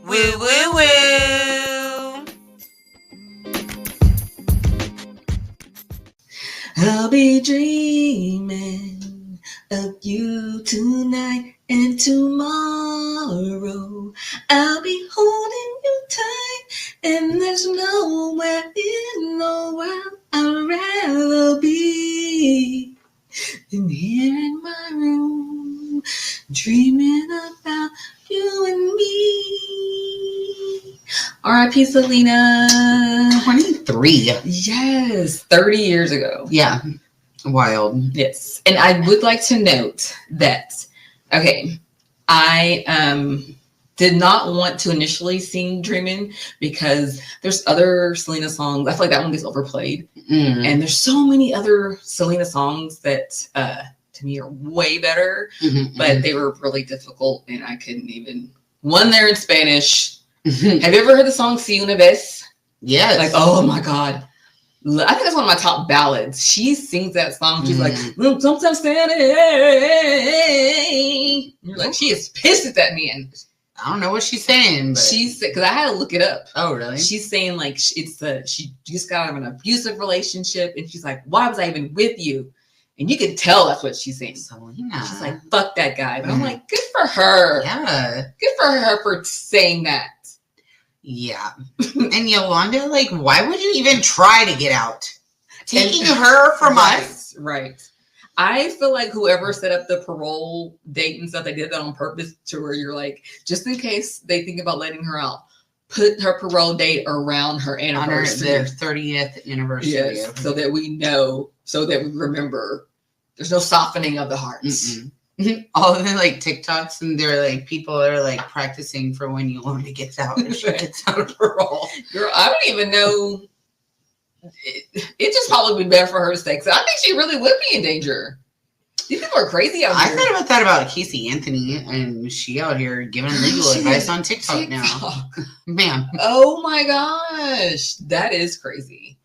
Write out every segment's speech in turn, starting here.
Woo, woo, woo. I'll be dreaming of you tonight and tomorrow. I'll be holding you tight, and there's nowhere in the world I'd rather be than here in my room, dreaming about you and me. R.I.P. Selena. 23. Yes, 30 years ago. Yeah. Wild. Yes. And I would like to note that, okay, I did not want to initially sing Dreamin' because there's other Selena songs. I feel like that one gets overplayed. And there's so many other Selena songs that to me are way better, but they were really difficult and I couldn't even. One there in Spanish. Have you ever heard the song Si Una Vez? Yes. Like, oh my God. I think that's one of my top ballads. She sings that song. She's like, sometimes standing. You're like, she is pissed at that man. I don't know what she's saying, but she's because I had to look it up. Oh, really? She's saying like she just got out of an abusive relationship, and she's like, why was I even with you? And you can tell that's what she's saying. Selena. She's like, fuck that guy. But I'm like, good for her. Yeah. Good for her for saying that. Yeah. And Yolanda, like, why would you even try to get out? Taking her from us? Right. I feel like whoever set up the parole date and stuff, they did that on purpose to where you're like, just in case they think about letting her out, put her parole date around her anniversary. Their 30th anniversary. Yes, so that we know, so that we remember. There's no softening of the hearts. All of the like TikToks and they're like people are like practicing for when Yolanda gets out and she gets out of parole. Girl, I don't even know. It just probably be better for her to stay because I think she really would be in danger. These people are crazy out here. I thought about that about Casey Anthony, and she out here giving legal advice on TikTok now. Man. Oh my gosh, that is crazy.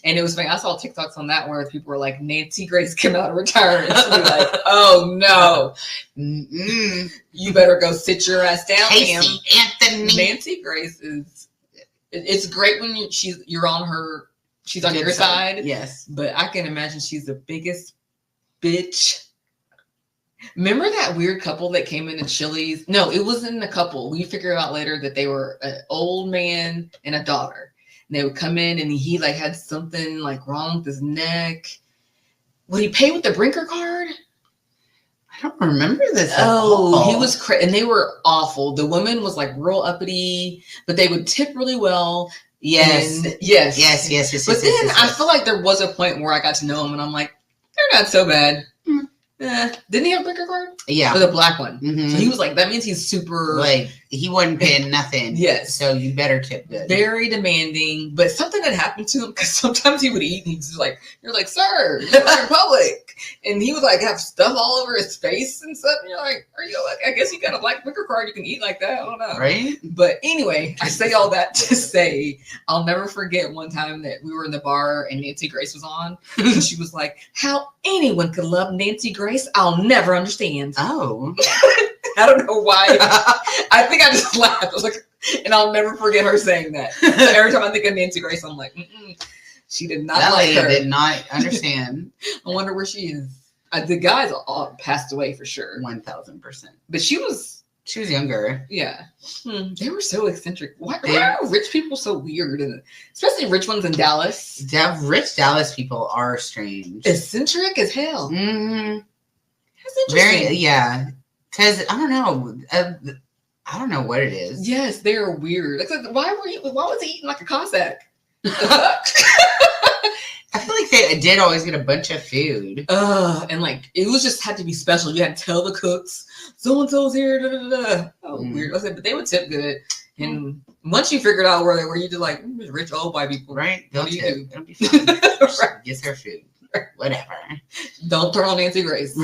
And it was funny. I saw TikToks on that where people were like, Nancy Grace came out of retirement. And she'd be like, oh no. You better go sit your ass down, Casey Anthony. Nancy Grace is, it's great when you're on her, she's on your side. Yes. But I can imagine she's the biggest bitch. Remember that weird couple that came into Chili's? No, it wasn't a couple. We figured out later that they were an old man and a daughter. And they would come in and he like had something like wrong with his neck. Would he pay with the Brinker card? I don't remember this. He was crazy. And they were awful. The woman was like real uppity, but they would tip really well. Yes. Yes. But then I feel like there was a point where I got to know him and I'm like, they're not so bad. Didn't he have a Brinker card? Yeah. With a black one. So he was like, that means he's super. Like, he wasn't paying nothing. Yes. So you better tip good. Very demanding. But something had happened to him because sometimes he would eat and he's just like, you're like, sir, you're in public. And he would like have stuff all over his face and stuff. And you're like, are you like, I guess you got a black Brinker card. You can eat like that. I don't know. Right. But anyway, I say all that to say, I'll never forget one time that we were in the bar and Nancy Grace was on. And she was like, how anyone could love Nancy Grace, I'll never understand. Oh. I don't know why. I think I just laughed. I was like, and I'll never forget her saying that. So every time I think of Nancy Grace, I'm like, she did not like her. Did not understand. I wonder where she is. The guys all passed away for sure. 1,000%. But she was younger. Yeah. They were so eccentric. Why are rich people so weird? And especially rich ones in Dallas. Rich Dallas people are strange. Eccentric as hell. That's interesting. Very, yeah. Because I don't know. I don't know what it is. Yes, they're weird. Like, why was he eating like a Cossack? I feel like they did always get a bunch of food. And like it was just had to be special. You had to tell the cooks, so and so's here. Oh, weird. I said, but they would tip good. And once you figured out where they were, you just like rich old white people, right? What do you do? It'll be fun. Right. Get their food, whatever. Don't turn on Nancy Grace.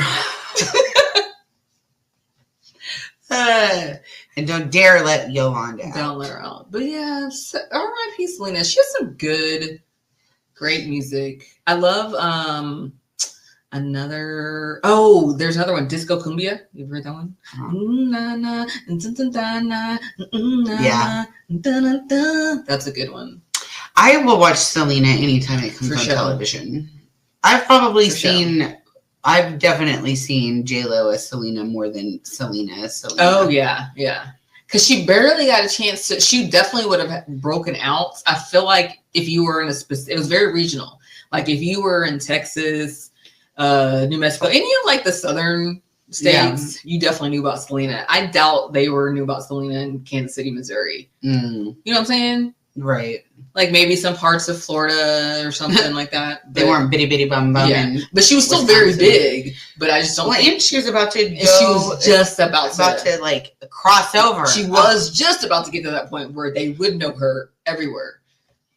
And don't dare let Yolanda out. Don't let her out. But yeah, R.I.P. Selena. She has some great music. I love There's another one, Disco Cumbia. You ever heard that one? Yeah. That's a good one. I will watch Selena anytime it comes on television. I've definitely seen J-Lo as Selena more than Selena as Selena. Oh, yeah. Because she barely got a chance to, she definitely would have broken out. I feel like if you were in it was very regional. Like if you were in Texas, New Mexico, any of like the southern states, you definitely knew about Selena. I doubt they knew about Selena in Kansas City, Missouri. You know what I'm saying? Right. Like maybe some parts of Florida or something like that. They weren't bitty bitty bum bum. Yeah. But she was still very big. But I just don't. And she was about to go. She was just about to like cross over. She was just about to get to that point where they would know her everywhere,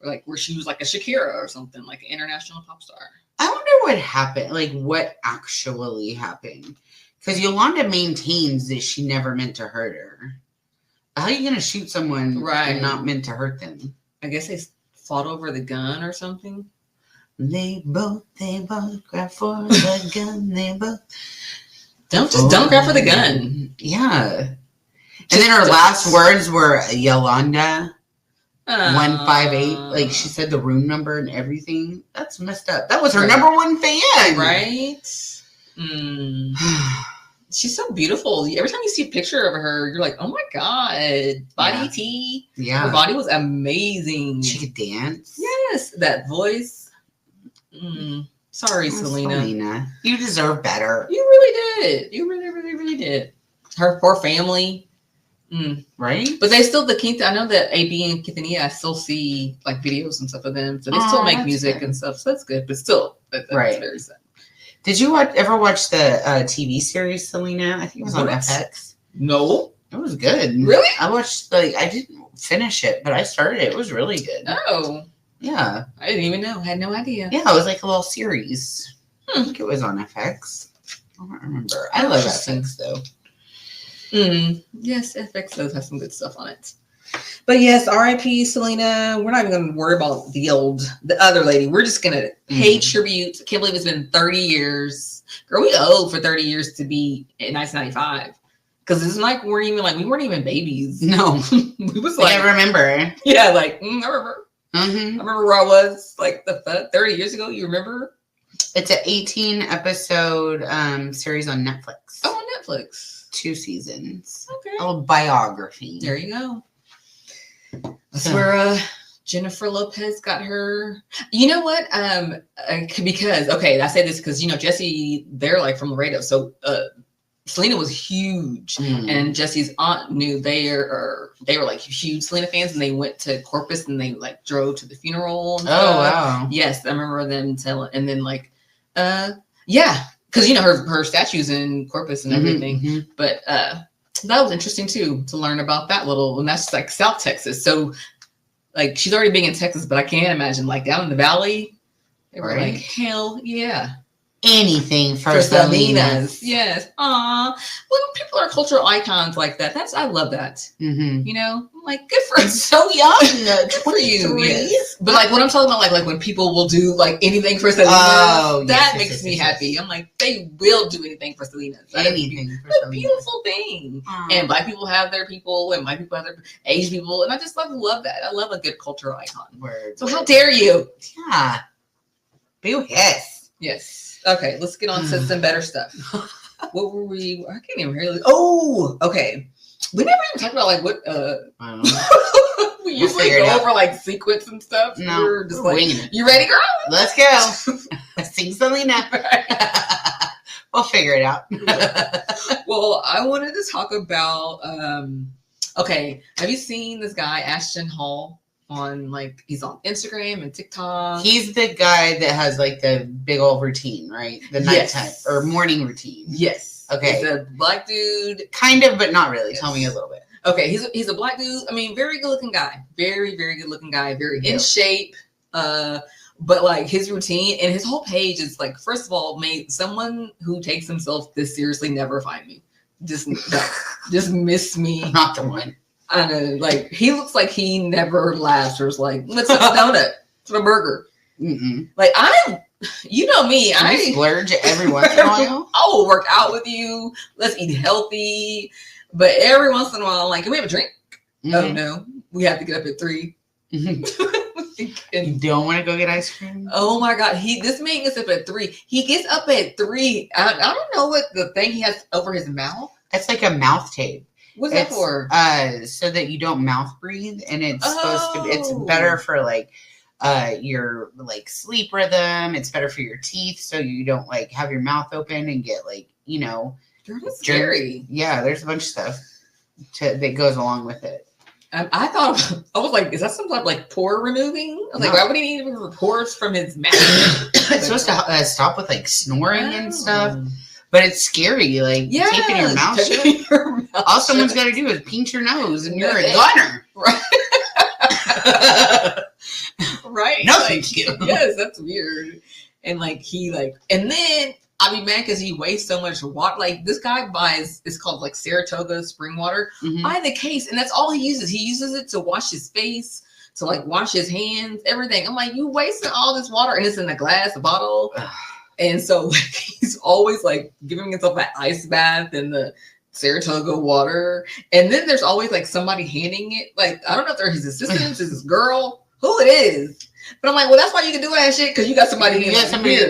like where she was like a Shakira or something, like an international pop star. I wonder what happened. Like what actually happened? Because Yolanda maintains that she never meant to hurt her. How are you going to shoot someone and not meant to hurt them? I guess they fought over the gun or something. They both grab for the gun. They both don't grab for the gun. Yeah. And then her last words were Yolanda 158. Like she said the room number and everything. That's messed up. That was her number one fan. Right? She's so beautiful. Every time you see a picture of her, you're like, oh my God, body tea. Yeah. Her body was amazing. She could dance. Yes. That voice. Sorry, Selena. You deserve better. You really did. You really, really, really did. Her poor family. Right? But they still, I know that AB and Quintanilla, I still see like videos and stuff of them. So they still make music and stuff. So that's good. But still, that's very sad. Did you ever watch the TV series Selena? I think it was on FX. No. It was good. Really? I watched, I didn't finish it, but I started it. It was really good. Oh. Yeah. I didn't even know. I had no idea. Yeah, it was like a little series. I think it was on FX. I don't remember. I love FX, though. Yes, FX does have some good stuff on it. But yes, R.I.P. Selena. We're not even going to worry about the other lady. We're just going to pay tribute. I can't believe it's been 30 years. Girl, we owe for 30 years to be in 1995. Because it's like we weren't even babies. No. We was like. I remember. Yeah, I remember. I remember where I was like 30 years ago. You remember? It's an 18-episode series on Netflix. Oh, on Netflix. 2 seasons. Okay. A little biography. There you go. That's where Jennifer Lopez got her. You know what? Because I say this because Jesse, they're like from Laredo, so Selena was huge, and Jesse's aunt knew they were like huge Selena fans, and they went to Corpus and they like drove to the funeral. And wow! Yes, I remember them telling, and then because her statues in Corpus and everything, but. That was interesting too to learn about that and that's like South Texas. So like she's already been in Texas, but I can't imagine like down in the valley, they were like, hell yeah. Anything for Selenas. Yes. Aw. When people are cultural icons like that, I love that. I'm like, good for so young. Good for you. Yes. But like what I'm talking about, like when people will do like anything for Selena, that makes me happy. I'm like, they will do anything for Selena. Anything for Selena. A beautiful thing. And Black people have their people, and white people have their Asian people, and I just love that. I love a good cultural icon. So how dare you? Yeah. Yes. Yes. Okay, let's get on to some better stuff. What were we? I can't even hear. Oh, okay. We never even talked about like what. I don't know. We usually go over like sequence and stuff. No, we're just like, winging it. You ready, girl? Let's go. Sing Selena. We'll figure it out. Well, I wanted to talk about. Okay, have you seen this guy Ashton Hall? He's on Instagram and TikTok. He's the guy that has like the big old routine, right? The nighttime or morning routine. Yes. Okay. He's a Black dude. Kind of, but not really. Yes. Tell me a little bit. Okay, he's a Black dude. I mean, very good looking guy. Very, very good looking guy. Very in shape. But like his routine and his whole page is like, first of all, someone who takes himself this seriously never find me. Just miss me. I'm not the one. I know, like he looks like he never laughs or is like, let's have a donut, for a burger. Like You know me. Can I splurge every once in a while? I will work out with you. Let's eat healthy. But every once in a while, I'm like, can we have a drink? Mm-hmm. Oh, no. We have to get up at 3. You don't want to go get ice cream? Oh, my God. This man gets up at 3. He gets up at 3. I don't know what the thing he has over his mouth. It's like a mouth tape. What's that for? So that you don't mouth breathe. And it's supposed to, it's better for like, your like sleep rhythm. It's better for your teeth, so you don't like have your mouth open and get like, you know, scary. Yeah, there's a bunch of stuff that goes along with it. I thought, I was like, is that some type of like pore removing? I was like, why would he need to remove pores from his mouth? It's supposed to stop with like snoring and stuff. But it's scary, like taping your mouth shut. All someone's got to do is pinch your nose, and you're a gunner. Right. Right. No, thank you. Yes, that's weird. And like and then I'd be mad because he wastes so much water. Like this guy buys, it's called like Saratoga spring water. Mm-hmm. Buy the case, and that's all he uses. He uses it to wash his face, to like wash his hands, everything. I'm like, you wasting all this water, and it's in a glass bottle. And so like, he's always like giving himself an ice bath in the Saratoga water. And then there's always like somebody handing it. Like, I don't know if they're his assistants, is his girl, who it is. But I'm like, well, that's why you can do that shit, because you got somebody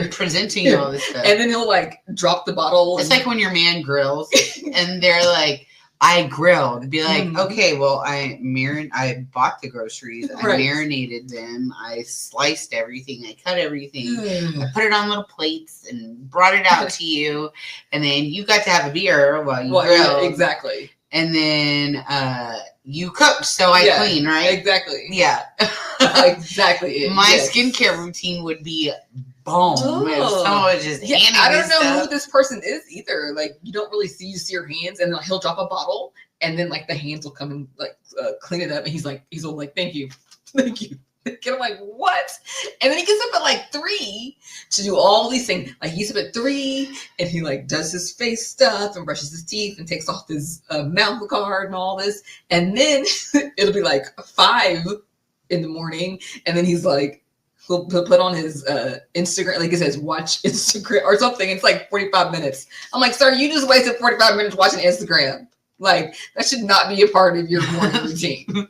presenting all this stuff. And then he'll like drop the bottle. It's like when your man grills and they're like, I grilled. Be like, okay, well, I bought the groceries. I marinated them. I sliced everything. I cut everything. I put it on little plates and brought it out to you. And then you got to have a beer while you grilled. Yeah, exactly. And then you cooked, so I clean, right? Exactly. Yeah. Exactly. My skincare routine would be bomb. Someone just I don't know who this person is either. Like, you don't really see your hands, and like, he'll drop a bottle, and then like the hands will come and like clean it up, and he's all like, thank you. And I'm like, what? And then he gets up at like 3 to do all these things. Like, he's up at 3 and he like does his face stuff and brushes his teeth and takes off his mouth guard and all this. And then it'll be like 5 in the morning. And then he's like, he'll put on his Instagram, like it says watch Instagram or something. It's like 45 minutes. I'm like, sir, you just wasted 45 minutes watching Instagram. Like, that should not be a part of your morning routine.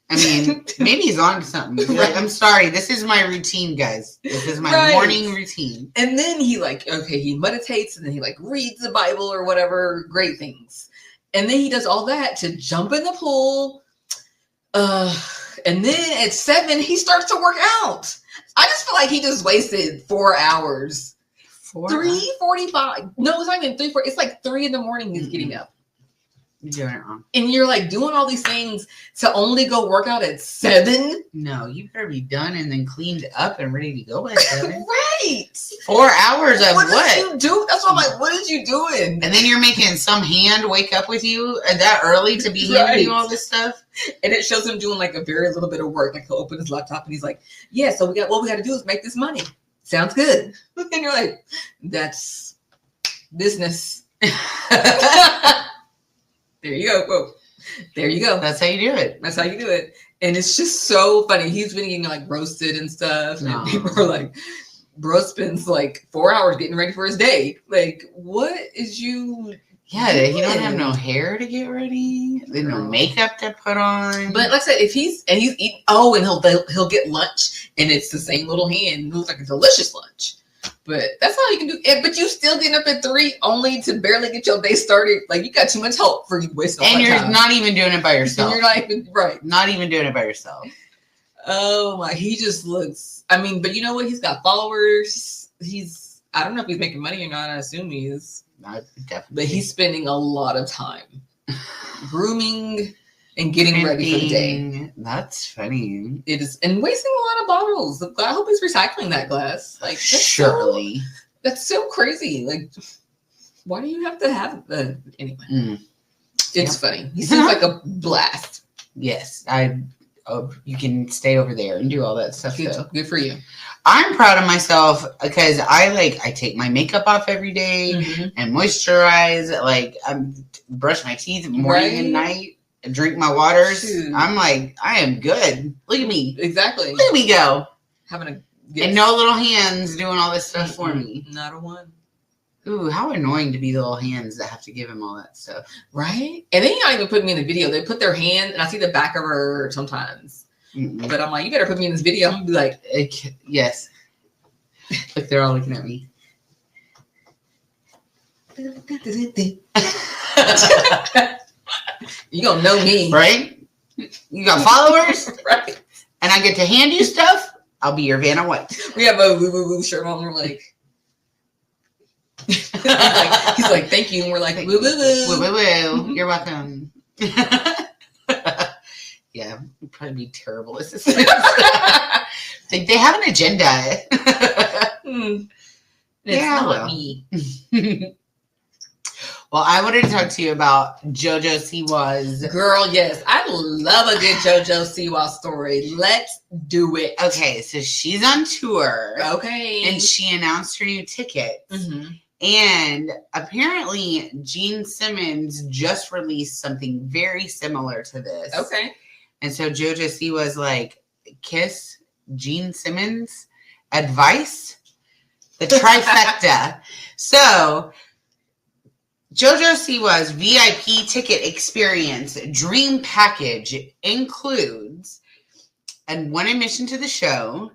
I mean, maybe he's on to something. He's like, I'm sorry, this is my routine, guys. This is my morning routine. And then he like, he meditates, and then he like reads the Bible or whatever, great things. And then he does all that to jump in the pool. And then at 7, he starts to work out. I just feel like he just wasted 4 hours. 3:45. No, it's not even 3:40. It's like 3 in the morning he's getting up. You're doing it wrong. And you're like doing all these things to only go work out at 7? No, you better be done and then cleaned up and ready to go at 7. Right. 4 hours of what? What did you do? That's what I'm like, what is you doing? And then you're making some hand wake up with you that early to be handing you all this stuff. And it shows him doing like a very little bit of work. Like, he'll open his laptop and he's like, yeah, so what we got to do is make this money. Sounds good. And you're like, that's business. There you go. Whoa. There you go. That's how you do it. That's how you do it. And it's just so funny. He's been getting like roasted and stuff. No. And people are like, bro spends like 4 hours getting ready for his day. Like, what is you? Yeah, he don't have no hair to get ready. There's no makeup to put on. But like I said, if he's eating, and he'll get lunch, and it's the same little hand. It looks like a delicious lunch. But that's all you can do. But you still getting up at 3 only to barely get your day started. Like, you got too much help for you wasting all that time. And you're not even doing it by yourself. And you're not even, right. Not even doing it by yourself. Oh my, he just looks, I mean, but you know what? He's got followers. I don't know if he's making money or not. I assume he is. Not definitely. But he's spending a lot of time grooming and getting ready for the day. That's funny. It is, and wasting a lot of bottles. I hope he's recycling that glass. Like, surely. That's so crazy. Like, why do you have to have the anyway? It's funny. He seems like a blast. Yes, you can stay over there and do all that stuff. Good for you. I'm proud of myself because I take my makeup off every day and moisturize. Like, I brush my teeth morning and night. Drink my waters. I'm like, I am good. Look at me. Exactly. Look at me go. Having a Yes. And no little hands doing all this stuff for me. Not a one. Ooh, how annoying to be the little hands that have to give him all that stuff. Right? And they not even put me in the video. They put their hand, and I see the back of her sometimes. Mm-mm. But I'm like, you better put me in this video. I'm going to be like, yes. Look, they're all looking at me. You gonna know me. Right? You got followers? Right. And I get to hand you stuff? I'll be your Vanna White. We have a woo woo woo shirt on. We're like, he's like, thank you. And we're like, woo woo woo. Woo woo woo. You're welcome. Yeah, we'd probably be terrible assistants. They have an agenda. It's not me. Well, I wanted to talk to you about Jojo Siwa's. Girl, yes. I love a good Jojo Siwa story. Let's do it. Okay, so she's on tour. Okay. And she announced her new tickets. Mm-hmm. And apparently, Gene Simmons just released something very similar to this. Okay. And so Jojo Siwa's like, kiss Gene Simmons, advice, the trifecta. So Jojo Siwa's VIP ticket experience dream package includes one admission to the show.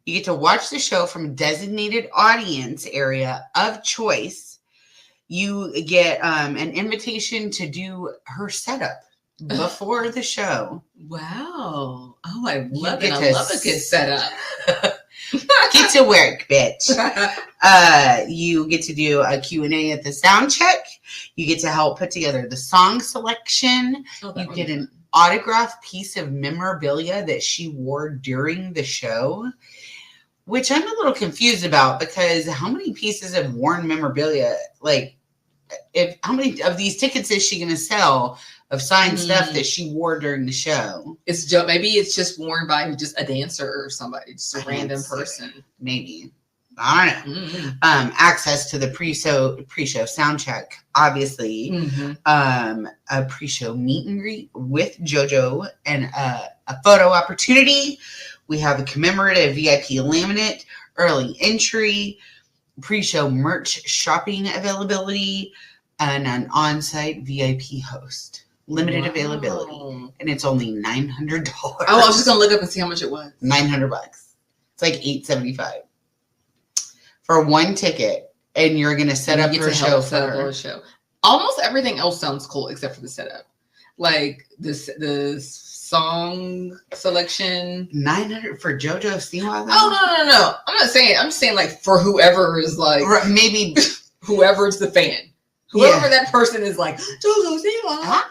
You get to watch the show from a designated audience area of choice. You get an invitation to do her setup before the show. Wow. Oh, I love it. I love a good setup. Get to work, bitch. You get to do a Q&A at the sound check. You get to help put together the song selection. You get an autographed piece of memorabilia that she wore during the show, which I'm a little confused about because how many pieces of worn memorabilia, like, how many of these tickets is she going to sell of signed stuff that she wore during the show? Maybe it's just worn by just a dancer or somebody, just a random person. Maybe. I don't know. Mm-hmm. Access to the pre-show sound check, obviously. Mm-hmm. A pre-show meet and greet with JoJo and a photo opportunity. We have a commemorative VIP laminate, early entry, pre-show merch shopping availability, and an on-site VIP host. Limited availability, and it's only $900. Oh, I was just gonna look up and see how much it was. $900. It's like $875 for one ticket, and you're gonna set up her show for her. Almost everything else sounds cool except for the setup, like the song selection. $900 for JoJo Siwa. Oh no! I'm not saying. I'm just saying like for whoever is like maybe whoever's the fan. Whoever that person is like, JoJo Siwa.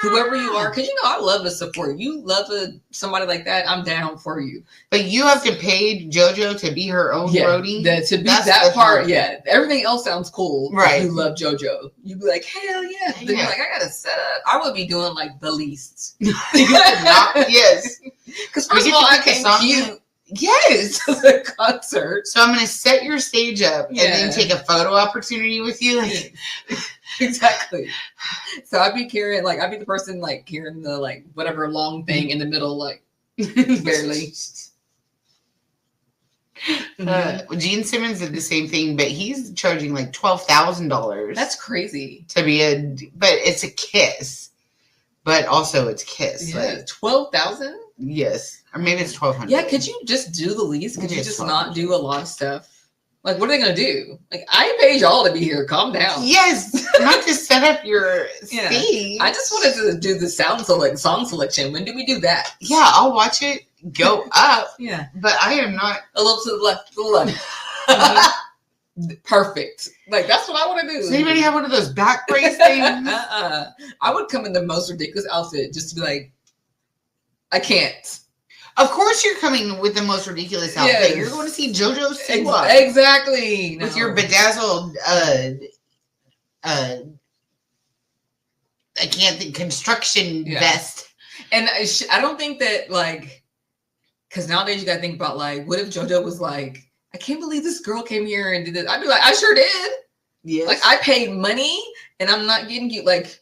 Whoever you are, because I love to support. You love somebody like that, I'm down for you. But you have to pay JoJo to be her own roadie. To be that part, yeah. Everything else sounds cool. Right. You love JoJo. You'd be like, hell yeah. Then you're like, I gotta set up. I would be doing like the least. Yes. Because first of all, I came cute. Yes, the concert. So I'm gonna set your stage up and then take a photo opportunity with you. Like, exactly. So I'd be the person like carrying the like whatever long thing in the middle, like barely. Gene Simmons did the same thing, but he's charging like $12,000. That's crazy. But it's a kiss. But also it's kiss. Yeah, like 12,000. Yes, or maybe it's 1,200. Yeah, could you just do the least? Could you just not do a lot of stuff? Like, what are they gonna do? Like, I paid y'all to be here. Calm down. Yes, not to set up your stage. I just wanted to do the song selection. When did we do that? Yeah, I'll watch it go up. Yeah, but I am not a little to the left. To the left. Perfect. Like that's what I want to do. Does anybody have one of those back brace things? I would come in the most ridiculous outfit just to be like, I can't. Of course you're coming with the most ridiculous outfit. Yes. You're going to see JoJo Siwa. Exactly. With your bedazzled I can't think construction vest. And I don't think that like, because nowadays you got to think about like, what if JoJo was like, I can't believe this girl came here and did this. I'd be like, I sure did. Yes. Like I paid money and I'm not getting you. Like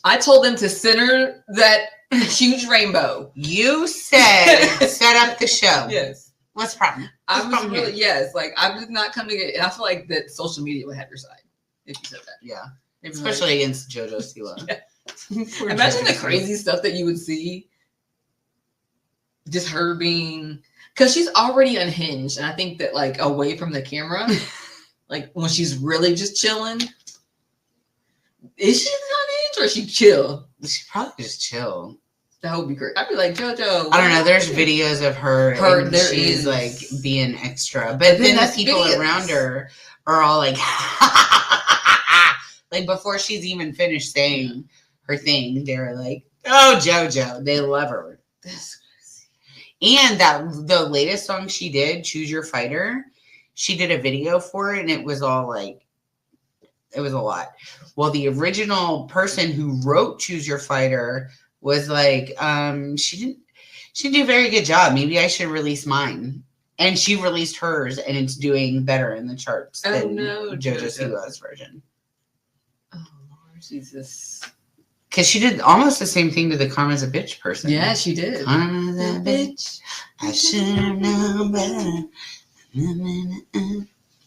I told them to center that huge rainbow. You said set up the show. Yes. What's the problem? I was really, yes, like I did not come to get, and I feel like that social media would have your side if you said that. Yeah. Especially against Jojo Siwa. Yeah. Imagine the crazy stuff that you would see. Just her being, because she's already unhinged. And I think that like away from the camera, like when she's really just chilling, is she unhinged or is she chill? She probably just chill. That would be great. I'd be like, Jojo. I don't know. There's videos of her and she's like being extra. But then the people around her are all like, like before she's even finished saying her thing, they're like, oh, Jojo. They love her. That's crazy. And the latest song she did, Choose Your Fighter, she did a video for it and it was all like, it was a lot. Well, the original person who wrote Choose Your Fighter was like, she didn't do a very good job. Maybe I should release mine. And she released hers, and it's doing better in the charts than Jojo Siwa's version. Oh, Lord Jesus. Because she did almost the same thing to the Karma's a Bitch person. Yeah, she did. Karma's a bitch. I should have known better.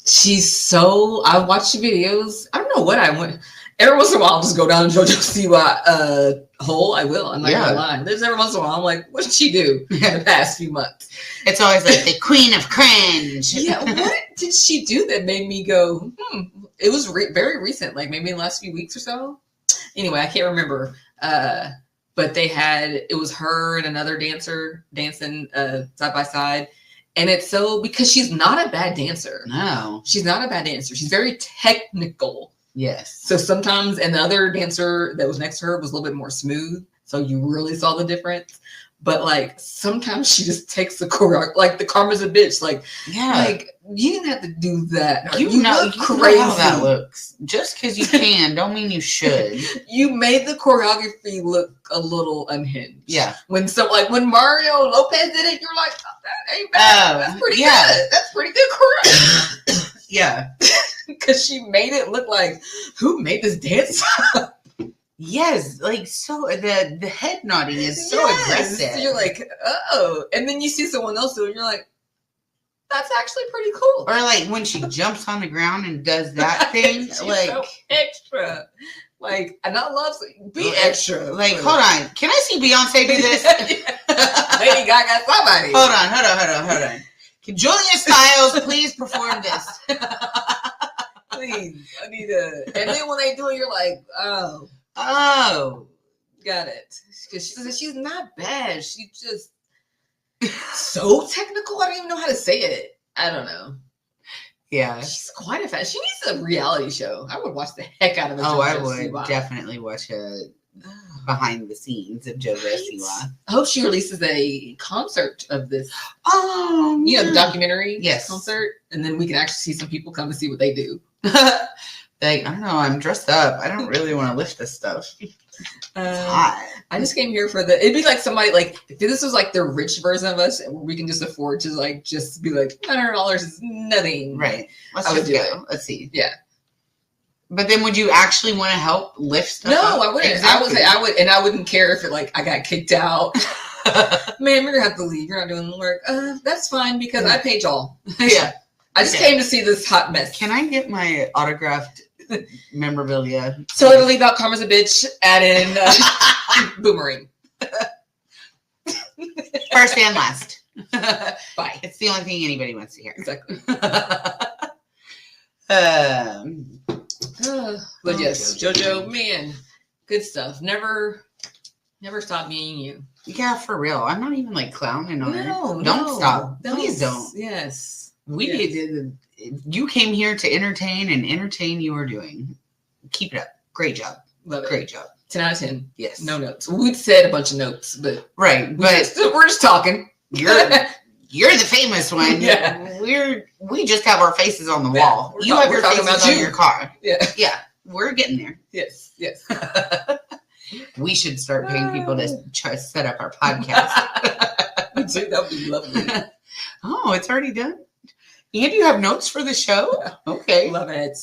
She's so, I watch the videos. I don't know what I went. Every once in a while, I'll just go down Jojo Siwa hole. I will. I'm not gonna lie. There's every once in a while, I'm like, what did she do in the past few months? It's always like the queen of cringe. Yeah, what did she do that made me go, It was very recent, like maybe in the last few weeks or so. Anyway, I can't remember. But they had, it was her and another dancer dancing side by side. And it's so, because she's not a bad dancer. No. She's not a bad dancer. She's very technical. Yes. So sometimes, and the other dancer that was next to her was a little bit more smooth. So you really saw the difference. But like, sometimes she just takes the choreo, like the Karma's a Bitch. Like, like you didn't have to do that. You know crazy. How that looks. Just because you can, don't mean you should. You made the choreography look a little unhinged. Yeah. When Mario Lopez did it, you're like, oh, that ain't bad. That's pretty good. That's pretty good choreography. Yeah. Because she made it look like, who made this dance? Yes, like so the head nodding is so aggressive. You're like, oh, and then you see someone else do it, and you're like, that's actually pretty cool. Or like when she jumps on the ground and does that thing, like so extra. Like, and I love be extra. Like, hold on, can I see Beyonce do this? Lady Gaga, somebody. Hold on. Can Julia Stiles please perform this? Please, I need to. And then when they do it, you're like, oh, got it. Because she's not bad. She's just so technical. I don't even know how to say it. I don't know. Yeah, she's quite a fan. She needs a reality show. I would watch the heck out of it. Oh, I would definitely watch a behind the scenes of Jojo Siwa. I hope she releases a concert of this. Oh, you know, the documentary concert, and then we can actually see some people come and see what they do. Like, I don't know, I'm dressed up. I don't really want to lift this stuff. I just came here for it'd be like somebody, like, if this was like the rich version of us, and we can just afford to like just be like $100 is nothing. Right. Let's just go. Let's see. Yeah. But then would you actually want to help lift stuff up? I wouldn't. Exactly. I would, and I wouldn't care if it like I got kicked out. Man, you're gonna have to leave. You're not doing the work. That's fine because I paid y'all. Yeah. I just came to see this hot mess. Can I get my autographed memorabilia? So it'll leave out Karma's a Bitch, add in Boomerang. First and last. Bye. It's the only thing anybody wants to hear. Exactly. But yes, Jojo, man, good stuff. Never stop being you. Yeah, for real. I'm not even like clowning on her. Don't stop. Please don't. Yes. You came here to entertain, and entertain you are doing. Keep it up. Great job. Love it. Great job. 10 out of 10. Yes. No notes. We'd said a bunch of notes, but right. But we're just talking. You're the famous one. Yeah. We just have our faces on the wall. You have your faces on your car. Yeah. Yeah. We're getting there. Yes. Yes. We should start paying people to try to set up our podcast. That would be lovely. Oh, it's already done? And you have notes for the show? Okay. Love it.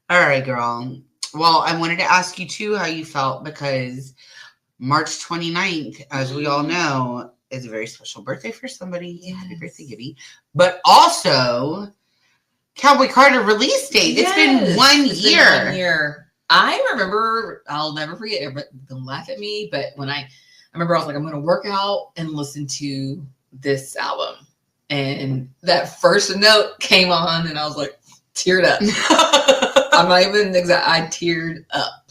All right, girl. Well, I wanted to ask you, too, how you felt, because March 29th, as we all know, is a very special birthday for somebody. Yes. Happy birthday, Gibby. But also, Cowboy Carter release date. Yes. It's been 1 year. Been 1 year. I remember, I'll never forget, everybody don't laugh at me, but when I remember I was like, I'm going to work out and listen to this album. And that first note came on and I was like, teared up. I'm not even exact. I teared up.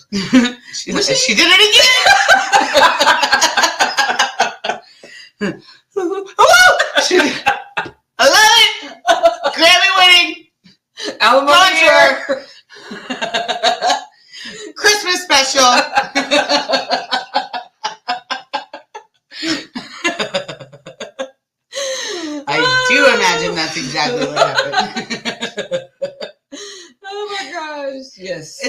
she did it again. I love it. Grammy winning album of the year. Christmas special. I do imagine that's exactly what happened. Oh my gosh. Yes.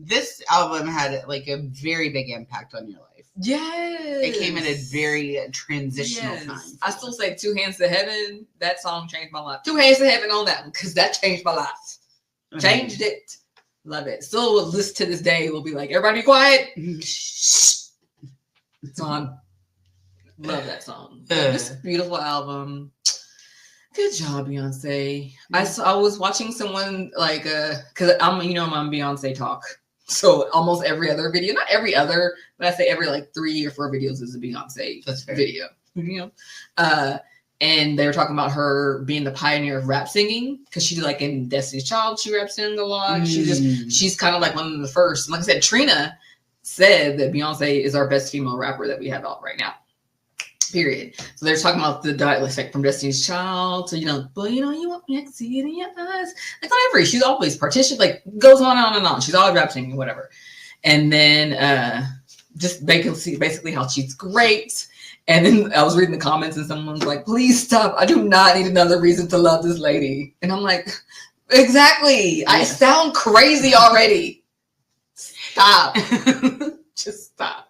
This album had like a very big impact on your life. Yes. It came at a very transitional time. I still say 2 Hands to Heaven. That song changed my life. 2 Hands to Heaven on that one because that changed my life. Changed it. Love it. Still will listen to this day. We'll be like, everybody be quiet. Song. Love that song. This beautiful album. Good job, Beyonce. I was watching someone like because I'm on Beyonce Talk. So almost every other video, not every other, but I say every like 3 or 4 videos is a Beyonce video. And they were talking about her being the pioneer of rap singing because she did like in Destiny's Child, she rap sang a lot. She's kind of like one of the first. And like I said, Trina said that Beyonce is our best female rapper that we have out right now. Period. So they're talking about the dialect like from Destiny's Child to but you want me, I can see it in your eyes. Like whatever. She's always partitioned, like goes on and on. She's always rap singing, whatever. And then just basically how she's great. And then I was reading the comments and someone's like, please stop. I do not need another reason to love this lady. And I'm like, exactly. I sound crazy already. Stop. Just stop.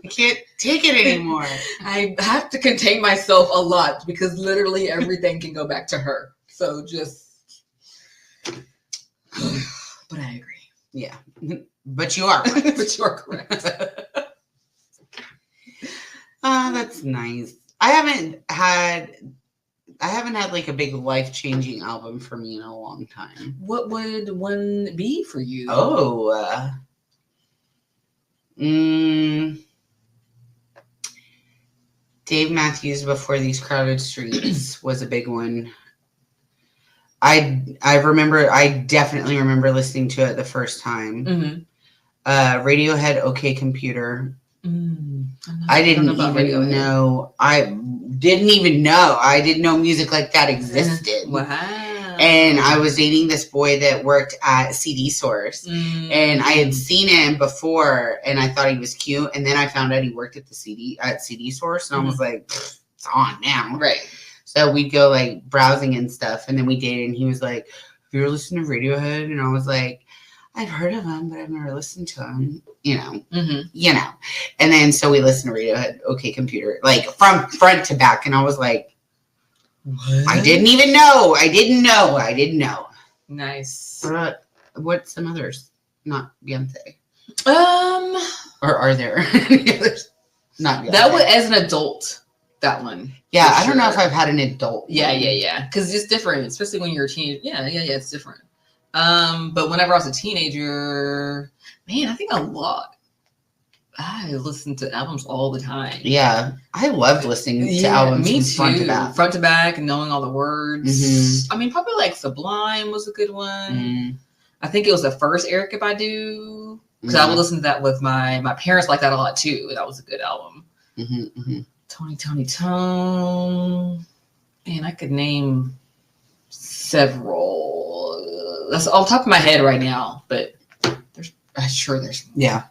I can't take it anymore. I have to contain myself a lot because literally everything can go back to her. So just, but I agree. Yeah. But you are right. But you are correct. Oh, that's nice. I haven't had like a big life-changing album for me in a long time. What would one be for you? Oh, Dave Matthews Before These Crowded Streets was a big one. I definitely remember listening to it the first time. Mm-hmm. Radiohead, OK Computer. I didn't even know. I didn't know music like that existed. Wow. And I was dating this boy that worked at CD Source. And I had seen him before and I thought he was cute. And then I found out he worked at CD Source. And I was like, it's on now. Right. So we'd go like browsing and stuff. And then we dated and he was like, have you ever listened to Radiohead? And I was like, I've heard of him, but I've never listened to him, And then so we listened to Radiohead, OK Computer, like from front to back. And I was like, what? I didn't know. Nice. What's some others? Not Beyonce. Or are there any others? Not Beyonce. That was as an adult, that one. Yeah, I don't know if I've had an adult. Yeah. Because it's different, especially when you're a teenager. Yeah, it's different. But whenever I was a teenager, man, I think a lot. I listened to albums all the time. Yeah, I loved listening to albums from front to back, and knowing all the words. Mm-hmm. I mean, probably like Sublime was a good one. Mm-hmm. I think it was the first Erykah Badu because I would listen to that with my parents like that a lot too. That was a good album. Mm-hmm. Tony Tone. Man, I could name several. That's off the top of my head right now, but there's yeah.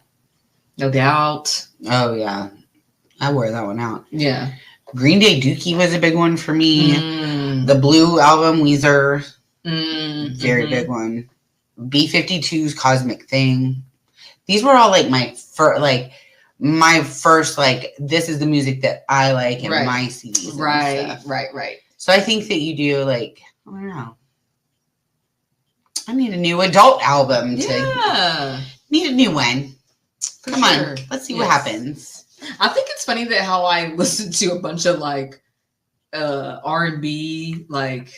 No Doubt. Oh, yeah. I wear that one out. Yeah. Green Day Dookie was a big one for me. The Blue album, Weezer. Very big one. B-52's Cosmic Thing. These were all like my first, like, this is the music that I like and my CDs. Right. So I think that you do, like, I don't know. I need a new adult album. Need a new one. Come on, let's see what happens. I think it's funny that how I listen to a bunch of like R&B, like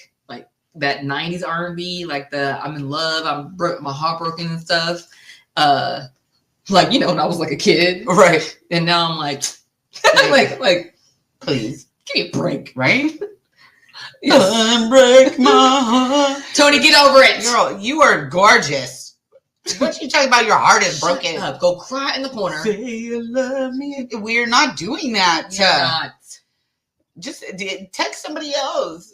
that 90s R&B, like the I'm in love, my heart broken and stuff. Like, you know, when I was like a kid. Right. And now I'm like, like, please give me a break. Right? Yes. Break my heart. Tony, get over it. Girl, you are gorgeous. What you talking about? Your heart is broken. Shut up. Go cry in the corner. Say you love me. We're not doing that. You're not. Just text somebody else.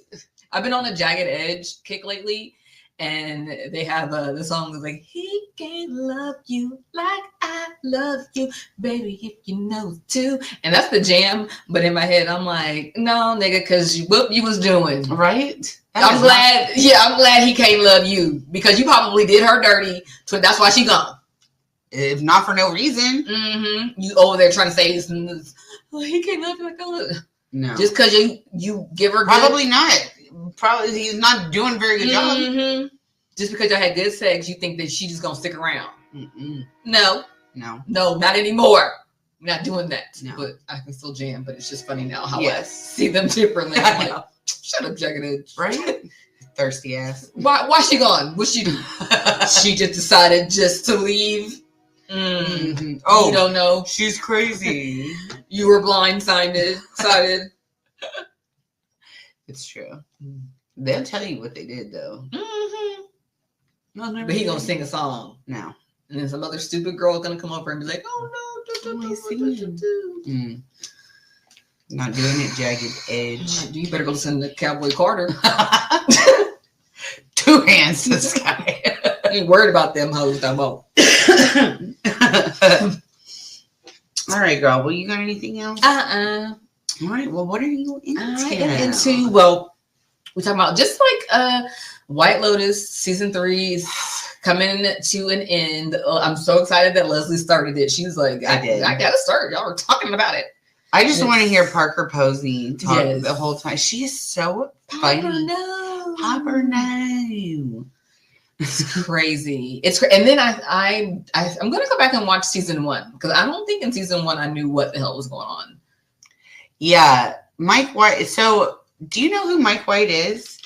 I've been on a Jagged Edge kick lately, and they have the song that's like, he can't love you like I love you, baby, if you know too. And that's the jam. But in my head, I'm like, no, nigga, because what you was doing. Right? I'm glad he can't love you because you probably did her dirty. So that's why she gone. If not for no reason. Mm-hmm. You over there trying to say this and this. Oh, he can't love you like I love you. No. Just because you give her probably not. Probably he's not doing a very good job. Just because y'all had good sex, you think that she's just gonna stick around. Mm-mm. No, not anymore. We're not doing that. No. But I can still jam. But it's just funny now how I see them differently. I'm like, shut up, Jagged Edge. Right? Thirsty ass. Why she gone? What'd she do? She just decided just to leave. Mm-hmm. Oh, you don't know. She's crazy. You were blindsided. It's true. They'll tell you what they did, though. Mm-hmm. But he gonna sing a song. No. And then some other stupid girl gonna come over and be like, oh no. Not doing it, Jagged Edge. You better go listen to Cowboy Carter. 2 hands to the sky. I ain't worried about them hoes no more. All right, girl. Well, you got anything else? All right. Well, what are you into? I am into, well, we're talking about just like White Lotus season 3 is coming to an end. I'm so excited that Leslie started it. She's like, I gotta start. Y'all were talking about it. I just want to hear Parker Posey talk the whole time. She is so funny. Popper, no. It's crazy. And then I'm gonna go back and watch season 1 because I don't think in season 1 I knew what the hell was going on. Yeah, Mike White. So, do you know who Mike White is?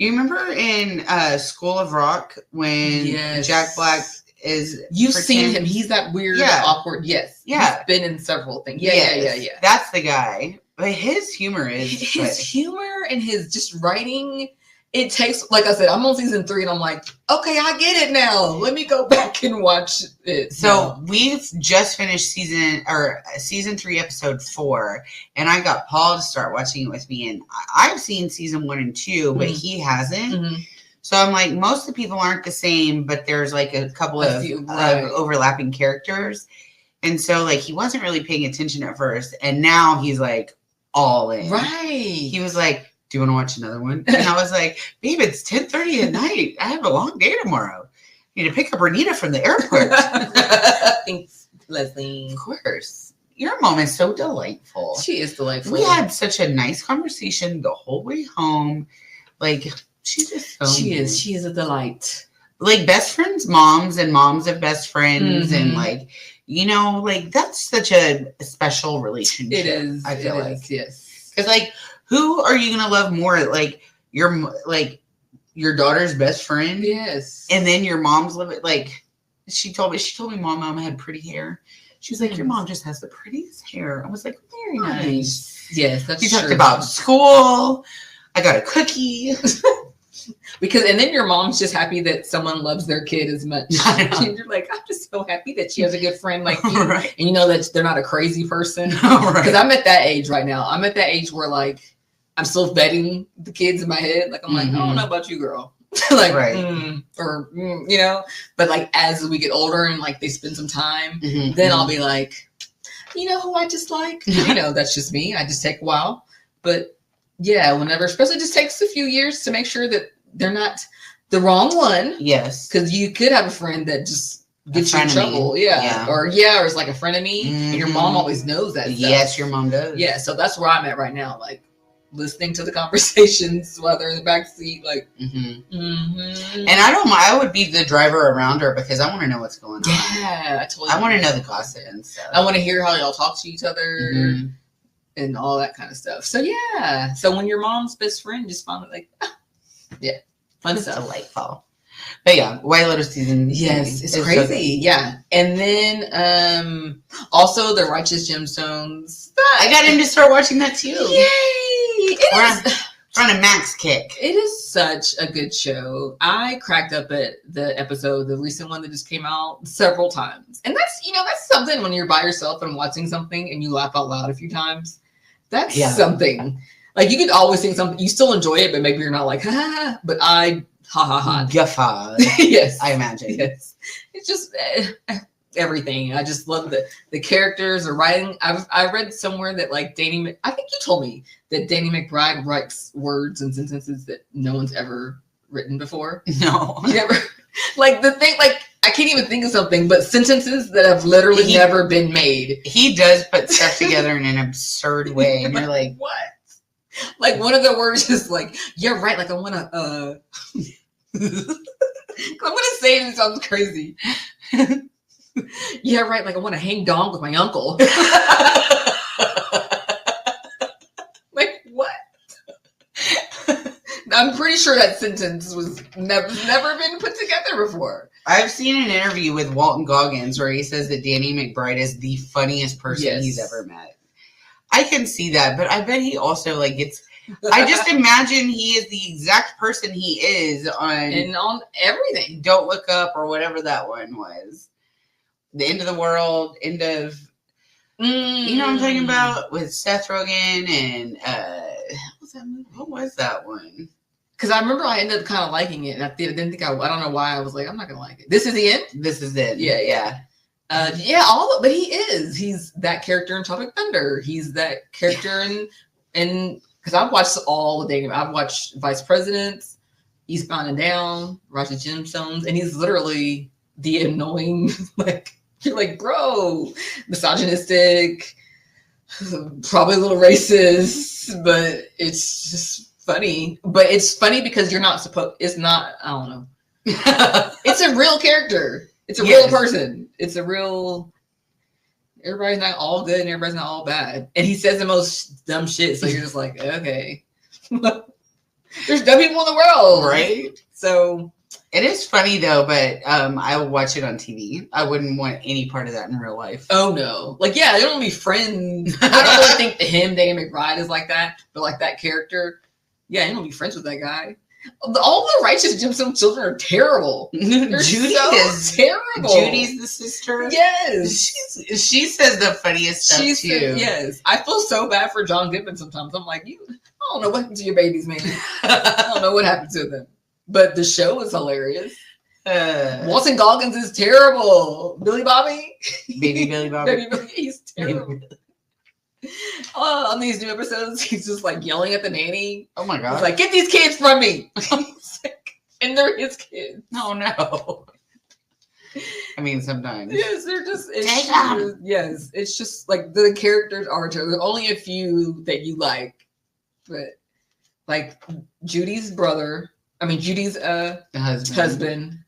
You remember in School of Rock when Jack Black is? You've seen him. He's that weird, awkward. Yes. Yeah. He's been in several things. Yeah. That's the guy. But his humor is humor and his just writing. It takes, like I said, I'm on season 3 and I'm like, okay, I get it now. Let me go back and watch it. So we've just finished season 3, episode 4, and I got Paul to start watching it with me. And I've seen season 1 and 2, but he hasn't. Mm-hmm. So I'm like, most of the people aren't the same, but there's like a couple of overlapping characters. And so like he wasn't really paying attention at first, and now he's like all in. Right. He was like, do you want to watch another one? And I was like, babe, it's 10:30 at night. I have a long day tomorrow. I need to pick up Renita from the airport. Thanks, Leslie. Of course. Your mom is so delightful. She is delightful. We had such a nice conversation the whole way home. Like, she's just so She is. She is a delight. Like, best friends' moms and moms of best friends. And, like, you know, like, that's such a special relationship. It is. I feel like. Yes. Because, like, who are you gonna love more? Like your daughter's best friend? Yes. And then your mom's like she told me mom had pretty hair. She was like, your mom just has the prettiest hair. I was like, very nice. Yes, that's true. You talked true. about school. I got a cookie. And then your mom's just happy that someone loves their kid as much. And you're like, I'm just so happy that she has a good friend like you. Right. And you know that they're not a crazy person. Because I'm at that age right now. I'm at that age where like I'm still vetting the kids in my head. Like I'm like, I don't know about you, girl. Like, you know. But like as we get older and like they spend some time, then I'll be like, you know who I just like? You know, that's just me. I just take a while. But yeah, whenever, especially just takes a few years to make sure that they're not the wrong one. Yes. Because you could have a friend that just gets you in trouble. Yeah. Or it's like a friend of me. And your mom always knows that stuff. Yes, your mom does. Yeah. So that's where I'm at right now. Like, listening to the conversations while they're in the back seat, like. And I would be the driver around her because I want to know what's going on. Yeah, I want to know the gossip and stuff. I want to hear how y'all talk to each other and all that kind of stuff. So yeah, so when your mom's best friend just found it, like, yeah, fun stuff. Delightful. But yeah, White Lotus season. Yes, it's crazy. Yeah. And then also the Righteous Gemstones. I got him to start watching that too. Yay! We're on a max kick. It is such a good show. I cracked up at the episode, the recent one that just came out, several times. And that's something when you're by yourself and watching something and you laugh out loud a few times. That's something. Like, you could always think something, you still enjoy it, but maybe you're not like, ha, but I, ha. Guffaw. Yes. I imagine. Yes. It's just everything. I just love the characters, the writing. I read somewhere that, like, I think you told me that Danny McBride writes words and sentences that no one's ever written before. No. Never. Like, the thing, like, I can't even think of something, but sentences that have literally never been made. He does put stuff together in an absurd way, and you're like, what? Like, one of the words is like, "You're right." Like, I want to. I'm gonna say it. It sounds crazy. Yeah, right. Like, I want to hang dong with my uncle. Like, what? I'm pretty sure that sentence was never been put together before. I've seen an interview with Walton Goggins where he says that Danny McBride is the funniest person he's ever met. I can see that, but I bet he also, like, gets... I just imagine he is the exact person he is on everything. Don't Look Up or whatever that one was. The End of the World, You know what I'm talking about? With Seth Rogen and... what was that one? Because I remember I ended up kind of liking it, and I didn't think I don't know why I was like, I'm not gonna like it. This is the end. This is it. Yeah. But he's that character in Tropic Thunder. He's that character in because I've watched all the dating. I've watched Vice Presidents, Eastbound and Down, Righteous Gemstones, and he's literally the annoying, like, you're like, bro, misogynistic, probably a little racist, but it's just funny. But it's funny because it's not, I don't know. It's a real character. It's a real person. It's a real, everybody's not all good and everybody's not all bad. And he says the most dumb shit. So you're just like, okay. There's dumb people in the world. Right? So it is funny though, but I will watch it on TV. I wouldn't want any part of that in real life. Oh no. Like, yeah, they don't be friends. I don't really think Danny McBride is like that, but like that character, yeah, you don't be friends with that guy. All the Righteous Gemstone children are terrible. Judy is terrible. Judy's the sister. Yes. She says the funniest stuff too. Yes. I feel so bad for John Goodman sometimes. I'm like, I don't know what happened to your babies, man. I don't know what happened to them. But the show is hilarious. Walton Goggins is terrible. Billy Bobby. Baby Billy Bobby. He's terrible. On these new episodes, he's just like yelling at the nanny. Oh my god! He's like, "Get these kids from me!" And they're his kids. Oh no! I mean, sometimes. Yes, they're just. Yes, it's just like the characters are. There's only a few that you like, but like Judy's husband.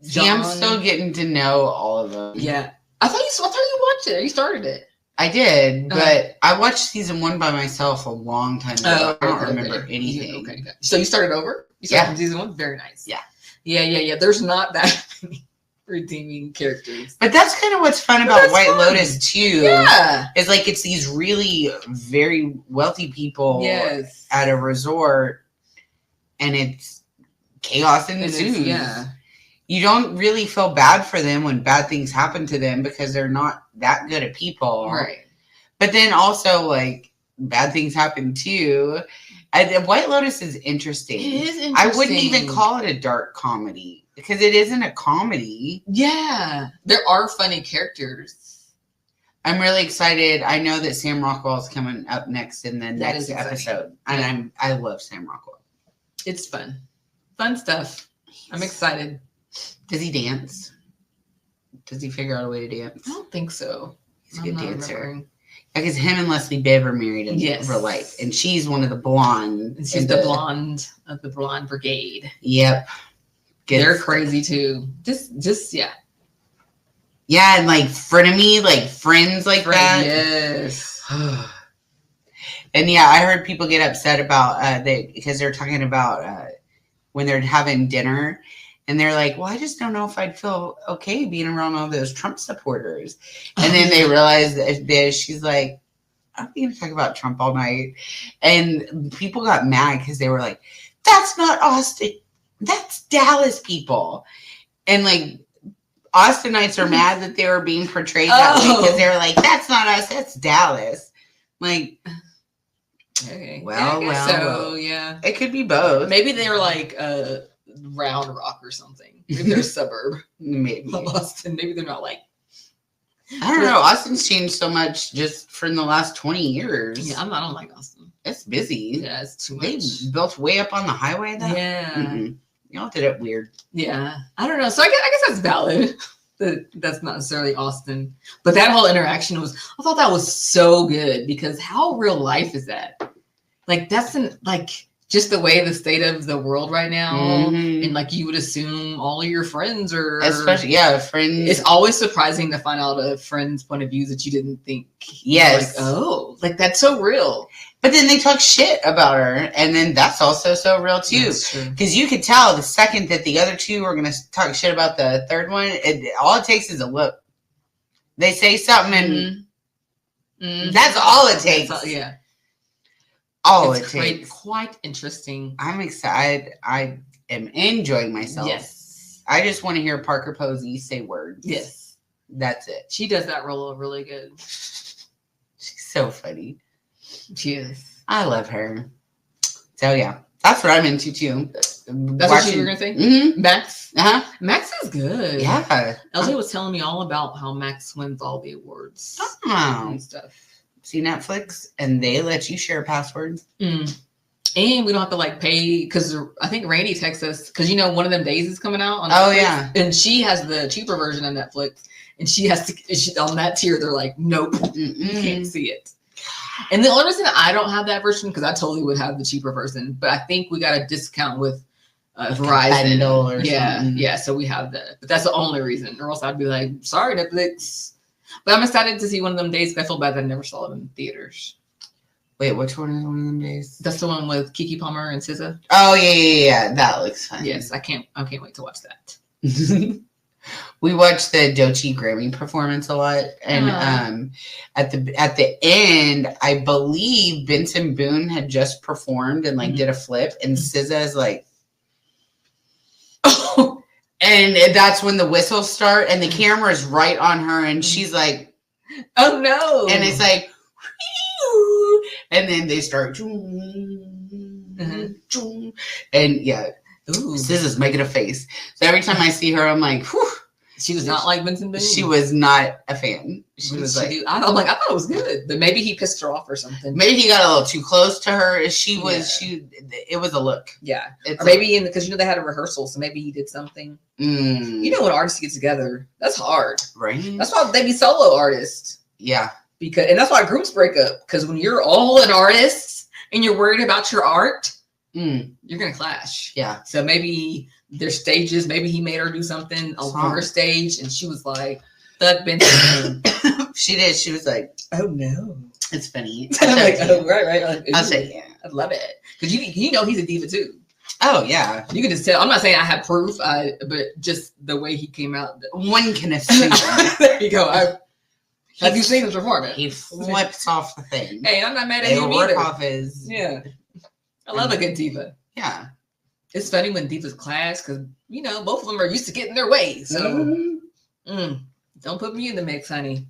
See, I'm still getting to know all of them. Yeah, I thought you watched it. You started it. I did, but I watched season 1 by myself a long time ago. I don't remember anything. Okay. So you started over? You started from season 1? Very nice. Yeah. There's not that many redeeming characters. But that's kind of what's fun about White Lotus, too. Yeah. It's like it's these really very wealthy people at a resort, and it's chaos ensues. Yeah. You don't really feel bad for them when bad things happen to them because they're not that good at people. Right. But then also, like, bad things happen too. White Lotus is interesting. It is interesting. I wouldn't even call it a dark comedy because it isn't a comedy. Yeah. There are funny characters. I'm really excited. I know that Sam Rockwell is coming up next in the next episode. And I love Sam Rockwell. It's fun. Fun stuff. I'm excited. Does he dance? Does he figure out a way to dance? I don't think so. He's a good dancer. Because him and Leslie Bibb are married in real life, and she's one of the blonde. She's the blonde of the blonde brigade. Yep, they're crazy too. Just yeah, and like frenemy, like friends like that. Yes. And yeah, I heard people get upset about because they're talking about when they're having dinner. And they're like, well, I just don't know if I'd feel okay being around all those Trump supporters. And then they realized that she's like, I'm going to talk about Trump all night. And people got mad because they were like, that's not Austin. That's Dallas people. And like, Austinites are mad that they were being portrayed that way because they were like, that's not us. That's Dallas. Like, okay. Well, so yeah. It could be both. Maybe they were like, Round Rock or something. Maybe they're a suburb maybe of Austin. Maybe they're not like. I don't know. Austin's changed so much just from the last 20 years. Yeah, I don't like Austin. It's busy. Yeah, it's too much. They built way up on the highway though. Yeah. Mm-mm. Y'all did it weird. Yeah. I don't know. So I guess that's valid. That's not necessarily Austin. But that whole interaction I thought that was so good because how real life is that? Like that's just the way the state of the world right now, and like you would assume all of your friends are, especially friends. It's always surprising to find out a friend's point of view that you didn't think. Yes, like that's so real. But then they talk shit about her, and then that's also so real too. Because you could tell the second that the other two were gonna talk shit about the third one, all it takes is a look. They say something, and that's all it takes. Yeah. Takes. Quite interesting. I'm excited. I am enjoying myself. Yes. I just want to hear Parker Posey say words. Yes. That's it. She does that role really good. She's so funny. She is. I love her. So yeah, that's what I'm into too. That's what you were gonna say? Mm-hmm. Max? Uh-huh. Max is good. Yeah. LJ was telling me all about how Max wins all the awards. And stuff. See Netflix and they let you share passwords. And we don't have to like pay because I think Randy texts us because one of them days is coming out on Netflix, yeah, and she has the cheaper version of Netflix and she has to on that tier they're like nope, you can't see it. And the only reason I don't have that version because I totally would have the cheaper version, but I think we got a discount with Verizon or something. Yeah, so we have that, but that's the only reason, or else I'd be like, sorry Netflix. But I'm excited to see one of them days. I feel bad that I never saw it in theaters. Wait, which one is one of them days? That's the one with Keke Palmer and SZA. Oh yeah. That looks fun. Yes, I can't wait to watch that. We watched the Doechii Grammy performance a lot, and at the end, I believe Benson Boone had just performed and did a flip, and SZA is like. And that's when the whistles start and the camera is right on her and she's like, oh no. And it's like, and then they start, and yeah, SZA's making a face. So every time I see her, I'm like, whew. She was not like Benson Boone? She was not a fan. She was like, I thought it was good, but maybe he pissed her off or something. Maybe he got a little too close to her. It was a look. Yeah. Or maybe because they had a rehearsal, so maybe he did something. When artists get together, that's hard. Right. That's why they be solo artists. Yeah. And that's why groups break up. Because when you're all an artist and you're worried about your art, you're gonna clash. Yeah. So maybe there's stages. Maybe he made her do something on her stage, and she was like, "Fuck Benson." She did. She was like, "Oh no." It's funny. I'm like, oh right. Like, I'll say yeah. I love it because he's a diva too. Oh yeah. You can just tell. I'm not saying I have proof, but just the way he came out. One can assume. There you go. Have you seen his performance? He flips off the thing. Hey, I'm not mad at him either. Off his. Yeah. I love a good diva. Yeah. It's funny when divas clash because, both of them are used to getting their way. So don't put me in the mix, honey.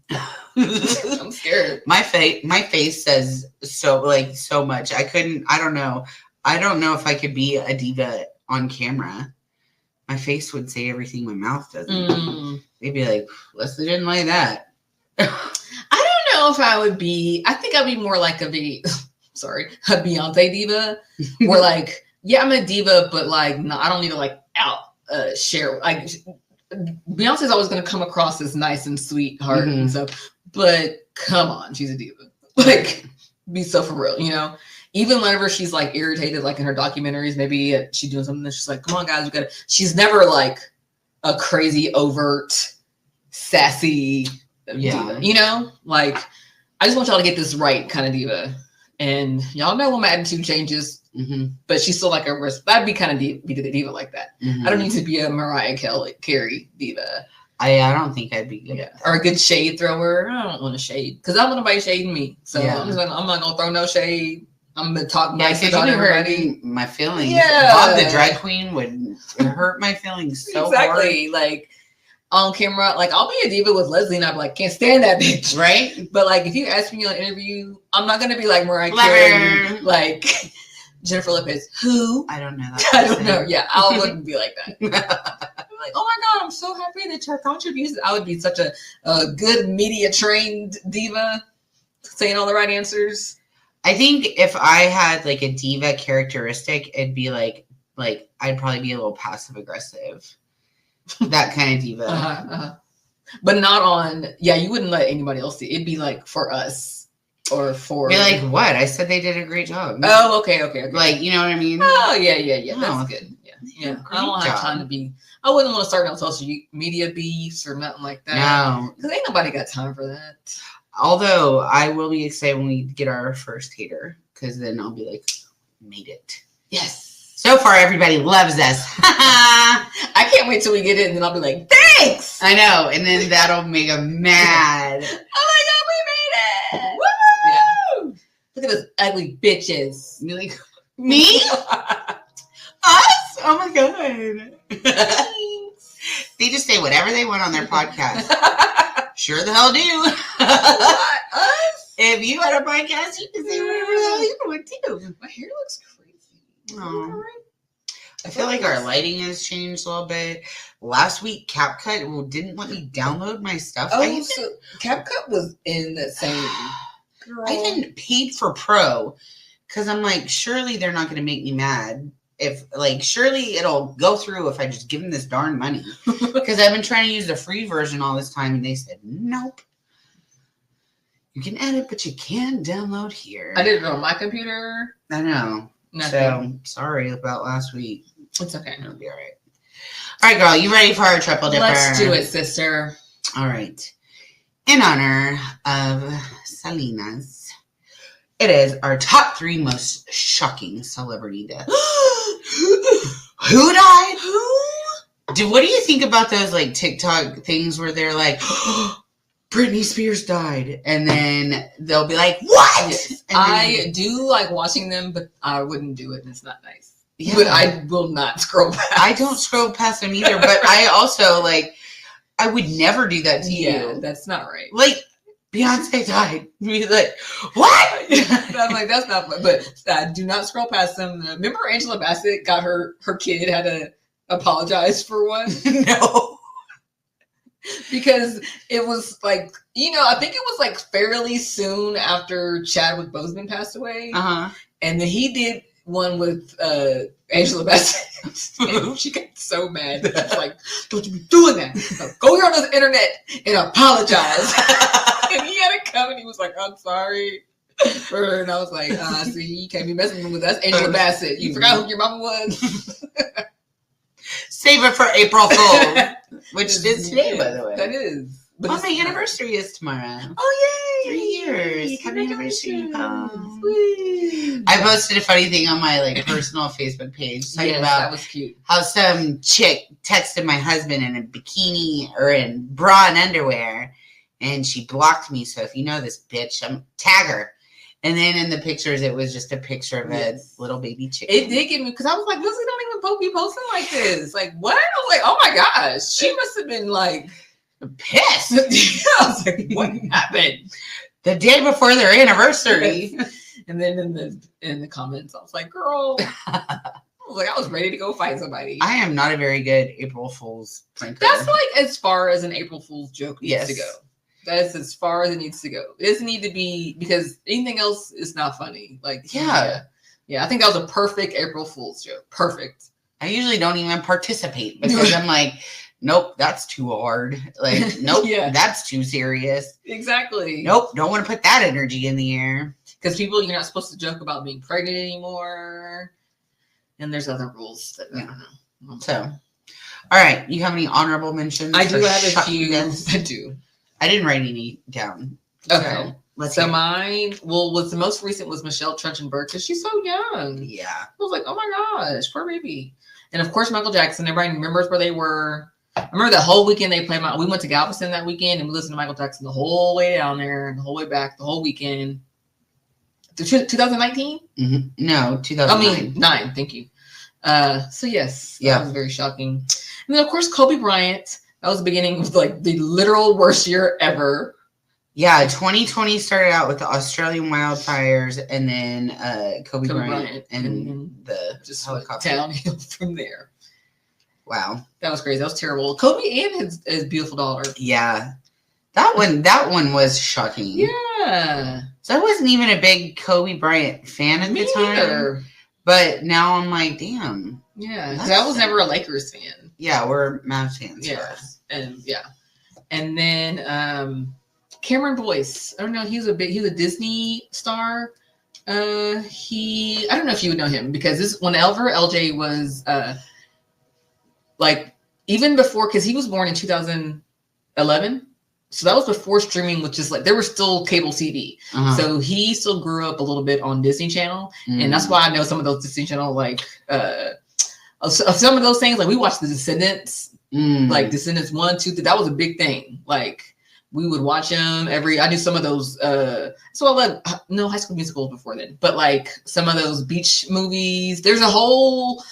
I'm scared. My face says so much. I don't know. I don't know if I could be a diva on camera. My face would say everything my mouth doesn't. They'd be like, Leslie didn't like that. I don't know if I would be. I think I'd be more like a Beyonce diva. Where I'm a diva, but no, I don't need to out share. Beyonce's always going to come across as nice and sweetheart and stuff. But come on, she's a diva. Like, be so for real, you know? Even whenever she's like irritated, like in her documentaries, maybe she's doing something that she's like, come on, guys, we gotta. She's never like a crazy, overt, sassy diva, you know? Like, I just want y'all to get this right kind of diva. And y'all know when my attitude changes, but she's still like a that'd be kind of be the diva like that. I don't need to be a Mariah Carey diva. I don't think I'd be good. Or a good shade thrower. I don't want to shade because I don't want nobody shading me. So I'm not gonna throw no shade. I'm gonna talk nice about everybody. My feelings. Bob the drag queen would hurt my feelings so hard. Like on camera, like I'll be a diva with Leslie and I'm like, can't stand that bitch. Right? But like if you ask me on an interview, I'm not gonna be like Mariah Carey, like Jennifer Lopez. Who? I don't know that. I don't know. Yeah, I wouldn't be like that. I'm like, oh my God, I'm so happy that your contributions. I would be such a good media trained diva saying all the right answers. I think if I had like a diva characteristic, it'd be like I'd probably be a little passive aggressive. That kind of diva. But not on, you wouldn't let anybody else see. It'd be like for us or for. Be like, what? I said they did a great job. Oh, okay. Like, you know what I mean? Oh, yeah. That's good. Yeah. I don't have time to be. I wouldn't want to start on social media beefs or nothing like that. No. Because ain't nobody got time for that. Although I will be excited when we get our first hater, because then I'll be like, made it. Yes. So far, everybody loves us. I can't wait till we get it, and then I'll be like, thanks! I know, and then that'll make them mad. Oh my God, we made it! Woo! Yeah. Look at those ugly bitches. You're like, me? Us? Oh my God. They just say whatever they want on their podcast. Sure the hell do. What? Us? If you had a podcast, you can say whatever the hell you want to. My hair looks crazy. Oh. I feel like our lighting has changed a little bit. Last week, CapCut didn't let me download my stuff. Oh, so CapCut was insane. Girl. I even paid for Pro because I'm like, surely they're not going to make me mad. Surely it'll go through if I just give them this darn money. Because I've been trying to use the free version all this time, and they said, nope. You can edit, but you can't download here. I did it on my computer. I know. Nothing. So, sorry about last week. It's okay. It'll be all right. All right, girl. You ready for our triple dipper? Let's do it, sister. All right. In honor of Selenas, it is our top 3 most shocking celebrity deaths. Who died? Who? What do you think about those like TikTok things where they're like, Britney Spears died, and then they'll be like, what? Yes. I do like watching them, but I wouldn't do it, and it's not nice. Yeah. But I will not scroll past. I don't scroll past them either, but I also I would never do that to you. Yeah, that's not right. Like, Beyonce died. Be like, what? I'm like, that's not fun. But do not scroll past them. Remember Angela Bassett got her kid had to apologize for one? No. Because it was like, I think it was like fairly soon after Chadwick Boseman passed away. And then he did one with Angela Bassett. And she got so mad. She was like, don't you be doing that. So go here on the internet and apologize. And he had to come and he was like, I'm sorry. And I was like, see, you can't be messing with us. Angela Bassett. You forgot who your mama was? Save it for April Fool's, which is today, by the way. That is. But my anniversary is tomorrow. Oh, yay! 3 years. Happy anniversary, I posted a funny thing on my personal Facebook page talking about that was cute. How some chick texted my husband in a bikini or in bra and underwear, and she blocked me. So if you know this bitch, tag her. And then in the pictures, it was just a picture of a little baby chicken. It did get me because I was like, Leslie don't even be posting like this. Like, what? I was like, oh my gosh. She must have been like pissed. I was like, what happened? The day before their anniversary. And then in the comments, I was like, girl. I was ready to go fight somebody. I am not a very good April Fool's pranker. That's like as far as an April Fool's joke needs to go. That's as far as it needs to go. It doesn't need to be, because anything else is not funny. Like, yeah. I think that was a perfect April Fool's joke. Perfect. I usually don't even participate because I'm like, nope, that's too hard. Like, nope, that's too serious. Exactly. Nope, don't want to put that energy in the air. Because you're not supposed to joke about being pregnant anymore. And there's other rules that I don't know. So, all right, you have any honorable mentions? I do have a few. I do. I didn't write any down. Okay. So mine, was the most recent was Michelle Trachtenberg because she's so young. Yeah. I was like, oh my gosh, poor baby. And of course, Michael Jackson. Everybody remembers where they were. I remember that whole weekend they played. We went to Galveston that weekend and we listened to Michael Jackson the whole way down there and the whole way back, the whole weekend. 2019? Mm-hmm. No, 2009. 9. Thank you. So yes, that was very shocking. And then of course, Kobe Bryant. That was the beginning of like the literal worst year ever. Yeah, 2020 started out with the Australian wildfires and then Kobe Bryant and the just helicopter downhill from there. Wow, that was crazy. That was terrible. Kobe and his beautiful daughter. Yeah, that one was shocking. Yeah, so I wasn't even a big Kobe Bryant fan at the time, either. But now I'm like, damn. Yeah, because I was never a Lakers fan. Yeah, we're Mavs fans. Yeah, and then Cameron Boyce. I don't know. He's a Disney star. I don't know if you would know him because whenever LJ was like even before, because he was born in 2011, so that was before streaming, which is like there was still cable TV. So he still grew up a little bit on Disney Channel, and that's why I know some of those Disney Channel like some of those things. Like we watched The Descendants, like Descendants 1, 2, 3. That was a big thing. Like we would watch them I knew some of those. So I love High School Musicals before then, but like some of those beach movies. There's a whole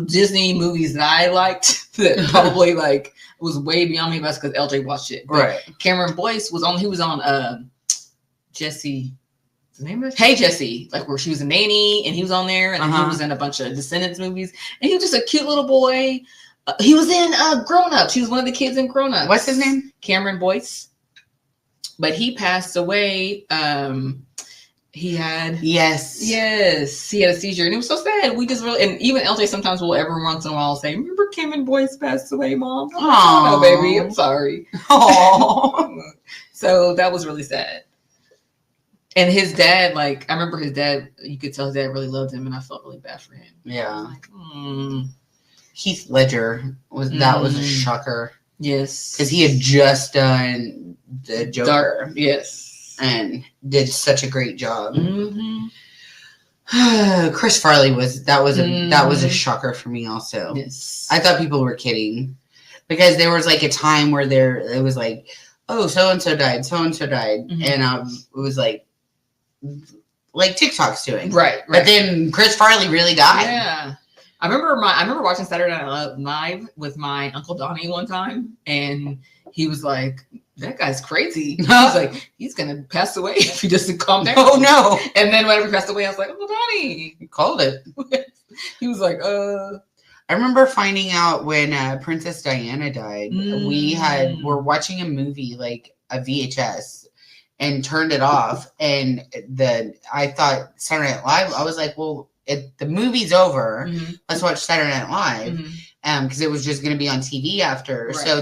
Disney movies that I liked that probably like was way beyond me because LJ watched it. But right. Cameron Boyce was on. Jesse. The name of it? Hey Jesse, like where she was a nanny and he was on there, and he was in a bunch of Descendants movies, and he was just a cute little boy. He was in Grown Ups. He was one of the kids in Grown Ups. What's his name? Cameron Boyce. But he passed away. He had he had a seizure, and it was so sad. We just really, and even LJ sometimes will every once in a while say, "Remember Cameron Boyce passed away, Mom?" Oh, baby, I'm sorry. So that was really sad. And his dad, like I remember his dad. You could tell his dad really loved him, and I felt really bad for him. Yeah. Like, Heath Ledger was a shocker. Yes, because he had just done the Joker. Yes, and did such a great job. Chris Farley was a shocker for me also. Yes, I thought people were kidding because there was like a time where it was like, oh, so and so died, and it was like TikTok's doing right. But then Chris Farley really died. Yeah. I remember watching Saturday Night Live with my Uncle Donnie one time, and he was like, "That guy's crazy." He was like, "He's gonna pass away if he doesn't calm down." Oh no! And then whenever he passed away, I was like, "Uncle Donnie," he called it. He was like, I remember finding out when Princess Diana died. We're watching a movie, like a VHS, and turned it off. And I thought Saturday Night Live. I was like, well. The movie's over. Let's watch Saturday Night Live, because it was just going to be on TV after. Right. So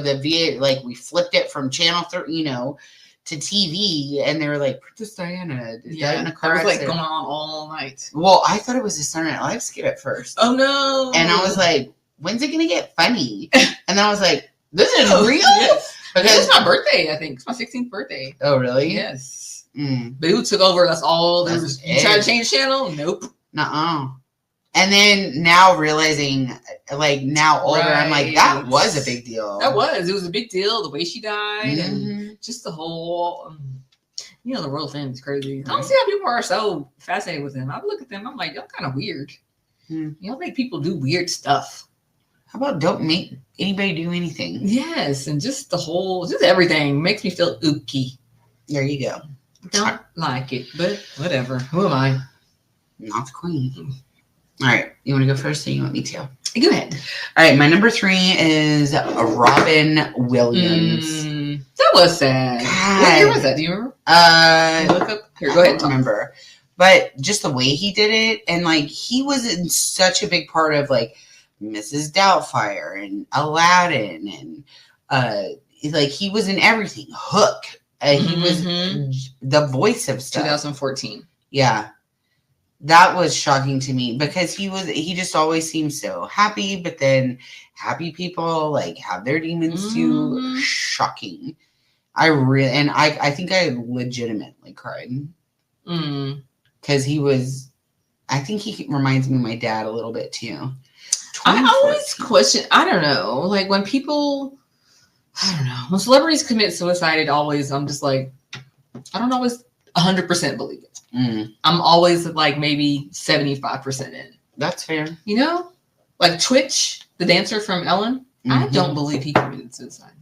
we flipped it from channel 3, to TV, and they were like, Princess Diana died in a car accident. Like going on all night. Well, I thought it was a Saturday Night Live skit at first. Oh no! And I was like, when's it going to get funny? And then I was like, this is real. Yes. Because it's my birthday. I think it's my 16th birthday. Oh really? Yes. But who took over? That's all. You try to change the channel? Nope. Nuh-uh. And then now realizing, like now older, I'm like, that was a big deal. It was a big deal. The way she died and just the whole, the royal family's crazy. I don't see how people are so fascinated with them. I look at them, I'm like, y'all kind of weird. Y'all make people do weird stuff. How about don't make anybody do anything? Yes, and just everything makes me feel ooky. There you go. Don't like it, but whatever. Who am I? Not the queen. All right. You want to go first or you want me to? Go ahead. All right. My number 3 is Robin Williams. That was sad. God. What year was that? Do you remember? Look up. Here, go ahead. I don't remember. But just the way he did it, and like he was in such a big part of like Mrs. Doubtfire and Aladdin and like he was in everything. Hook. He was the voice of stuff. 2014. Yeah. That was shocking to me because he just always seems so happy, but then happy people like have their demons too. Shocking. I think I legitimately cried. Because I think he reminds me of my dad a little bit too. I always question, I don't know, like when people, I don't know, when celebrities commit suicide, I'm just like, I don't always 100% believe it. I'm always like maybe 75% in. That's fair. You know, like Twitch, the dancer from Ellen, I don't believe he committed suicide.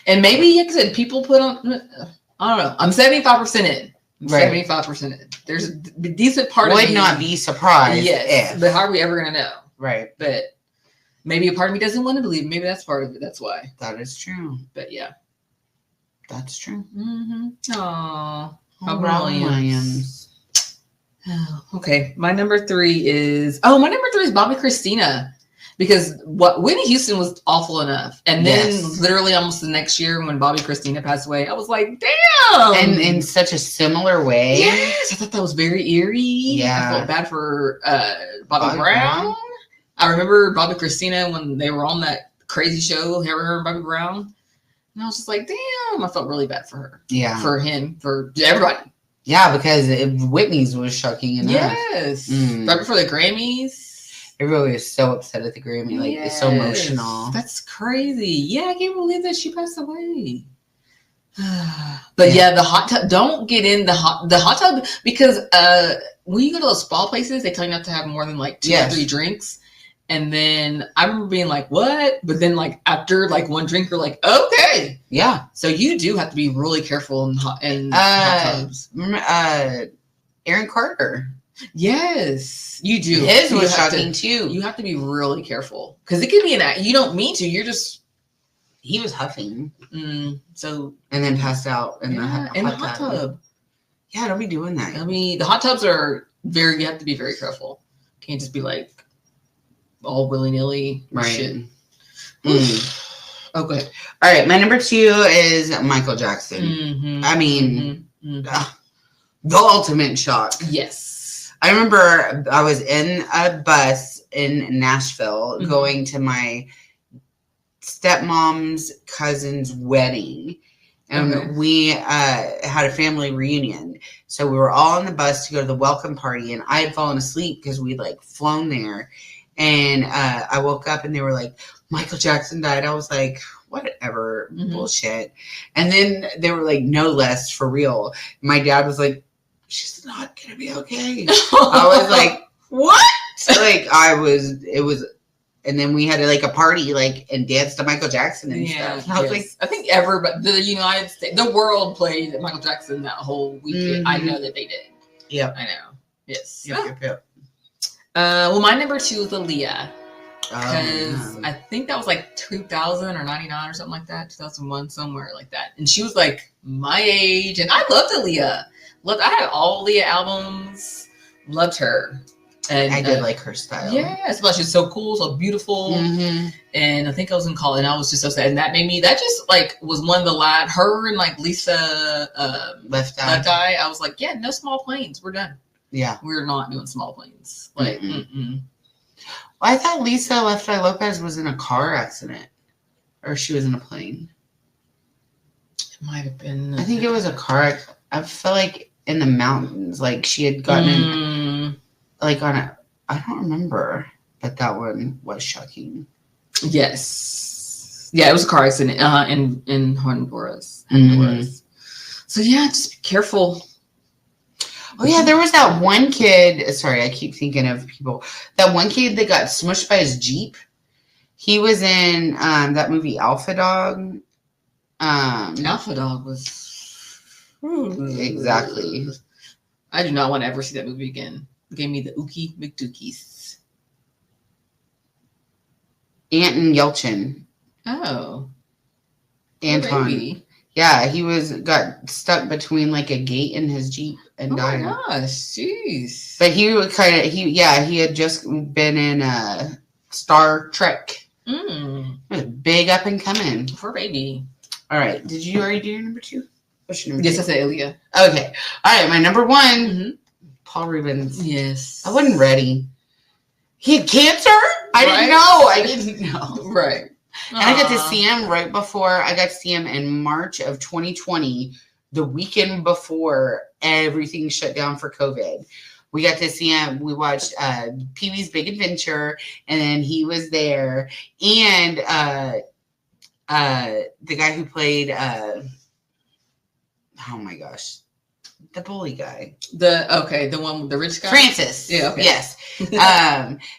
And maybe, like I said, people put on, I don't know, I'm 75% in. Right. 75% in. There's a decent part of me. Would not be surprised. Yes. But how are we ever going to know? Right. But maybe a part of me doesn't want to believe. Maybe that's part of it. That's why. That is true. But yeah. That's true. Aww. Robin Williams. Oh, okay. My number 3 is Bobby Christina. Because Whitney Houston was awful enough. And then literally almost the next year when Bobby Christina passed away, I was like, damn. And in such a similar way. Yes. I thought that was very eerie. Yeah. I felt bad for Bobby Brown. I remember Bobby Christina when they were on that crazy show, her and Bobby Brown. And I was just like, damn. I felt really bad for her. Yeah. For him. For everybody. Yeah, because Whitney's was shocking enough. Yes. Right before the Grammys. Everybody was so upset at the Grammy. Like, it's so emotional. That's crazy. Yeah, I can't believe that she passed away. But yeah, the hot tub. Don't get in the hot tub because when you go to those spa places, they tell you not to have more than like 2 or 3 drinks. And then I remember being like, what? But then like after like one drink, you're like, okay. Yeah. So you do have to be really careful in hot tubs. Aaron Carter. Yes, you do. His was shocking too. You have to be really careful because it could be you don't mean to. You're just. He was huffing. So and then passed out in the hot tub. Yeah, don't be doing that. I mean, the hot tubs are you have to be very careful. Can't just be like all willy-nilly. Right. Okay. All right. My number 2 is Michael Jackson. I mean, the ultimate shock. Yes. I remember I was in a bus in Nashville going to my stepmom's cousin's wedding. And we had a family reunion. So we were all on the bus to go to the welcome party. And I had fallen asleep because we'd like flown there. And I woke up and they were like, Michael Jackson died. I was like, whatever, bullshit. And then they were like, no less, for real. My dad was like, she's not going to be okay. I was like, what? Like, and then we had like a party, like, and danced to Michael Jackson and stuff. And I was like, I think the United States, the world played Michael Jackson that whole weekend. I know that they did. Yeah. I know. Yes. Yep. Well, my number 2 is Aaliyah. Because I think that was like 2000 or 99 or something like that. 2001, somewhere like that. And she was like my age. And I loved Aaliyah. I had all Aaliyah albums. Loved her. And I did like her style. Yeah. She was so cool, so beautiful. And I think I was in college and I was just so sad. And that just like was one of the her and like Lisa Left Eye. I was like, yeah, no small planes. We're done. Yeah. We're not doing small planes. Like, Well, I thought Lisa Left Eye Lopez was in a car accident. Or she was in a plane. It might have been. I think it was a car. I felt like in the mountains. Like she had gotten in, like on a, I don't remember. But that one was shocking. Yes. Yeah, it was a car accident in Honduras. So yeah, just be careful. Oh yeah, there was that one kid. Sorry, I keep thinking of people. That one kid that got smushed by his Jeep. He was in that movie Alpha Dog. Alpha Dog was exactly. I do not want to ever see that movie again. It gave me the Ookie McDookies. Anton Yelchin. Oh, Anton. Baby. Yeah, he got stuck between like a gate in his Jeep and died. Oh my gosh, jeez. But he had just been in Star Trek. It was big up and coming. For baby. All right. Did you already do your number 2? What's your number 2? Yes, I said Aaliyah. Okay. All right. My number 1, Paul Rubens. Yes. I wasn't ready. He had cancer? I didn't know. Right. And I got to see him right before. I got to see him in March of 2020, the weekend before everything shut down for COVID. We got to see him. We watched Pee-wee's Big Adventure, and then he was there. And the guy who played, oh my gosh, the bully guy. The one with the rich guy? Francis. Yeah, okay. Yes.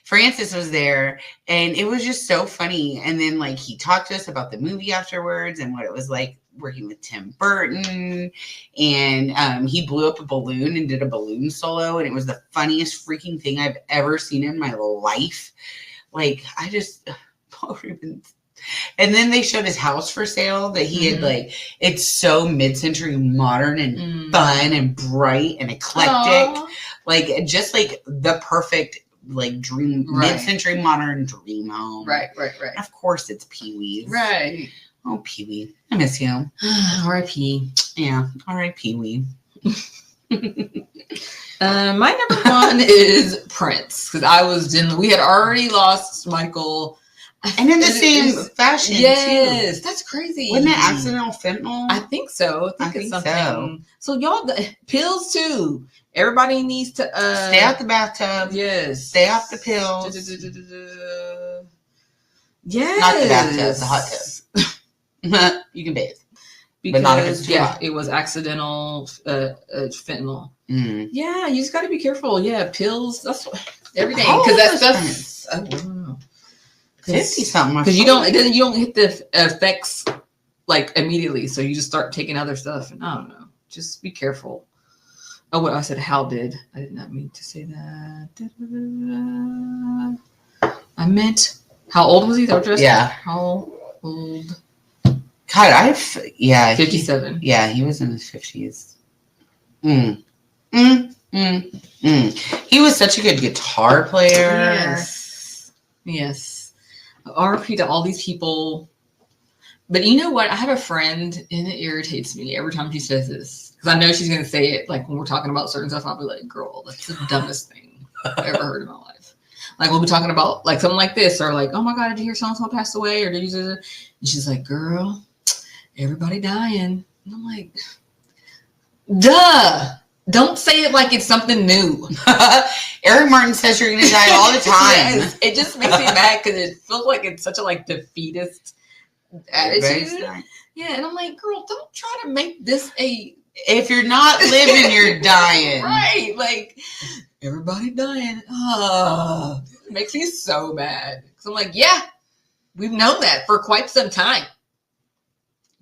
Francis was there, and it was just so funny. And then, like, he talked to us about the movie afterwards and what it was like working with Tim Burton. And he blew up a balloon and did a balloon solo, and it was the funniest freaking thing I've ever seen in my life. Like, Paul Rubens. And then they showed his house for sale that he had, like, it's so mid-century modern and fun and bright and eclectic. Aww. Like, just like the perfect, like, dream, mid-century modern dream home. Right. Of course it's Pee-wee's. Right. Oh, Pee-wee. I miss you. R.I.P. Yeah, R.I.P. Pee-wee. My number 1 is Prince. Because we had already lost Michael. And in the same fashion, yes, too. That's crazy. Wasn't it accidental fentanyl? I think so. I think it's something. So y'all, pills too. Everybody needs to stay out the bathtub. Yes. Stay off the pills. Yes. Not the bathtub, the hot tub. You can bathe. Because, but not if it's too hot. It was accidental fentanyl. Mm. Yeah, you just got to be careful. Yeah, pills. That's everything. Because that's I don't know. 50-something. Because you don't hit the effects like immediately, so you just start taking other stuff, and I don't know. Just be careful. Oh, what I said, Hal did. I did not mean to say that. I meant, how old was he? Yeah. How old? God, 57. He was in his 50s. He was such a good guitar player. Yes. RP to all these people. But you know what? I have a friend, and it irritates me every time she says this. Because I know she's going to say it, like, when we're talking about certain stuff, I'll be like, girl, that's the dumbest thing I've ever heard in my life. Like, we'll be talking about, like, something like this, or like, oh my God, did you hear so-and-so passed away? Or did you... And she's like, girl, everybody dying. And I'm like, duh. Don't say it like it's something new. Eric Martin says you're going to die all the time. Yes, it just makes me mad because it feels like it's such a, like, defeatist attitude. Yeah, and I'm like, girl, don't try to make this a... If you're not living, you're dying. Right, like, everybody dying. It makes me so mad. Because I'm like, yeah, we've known that for quite some time.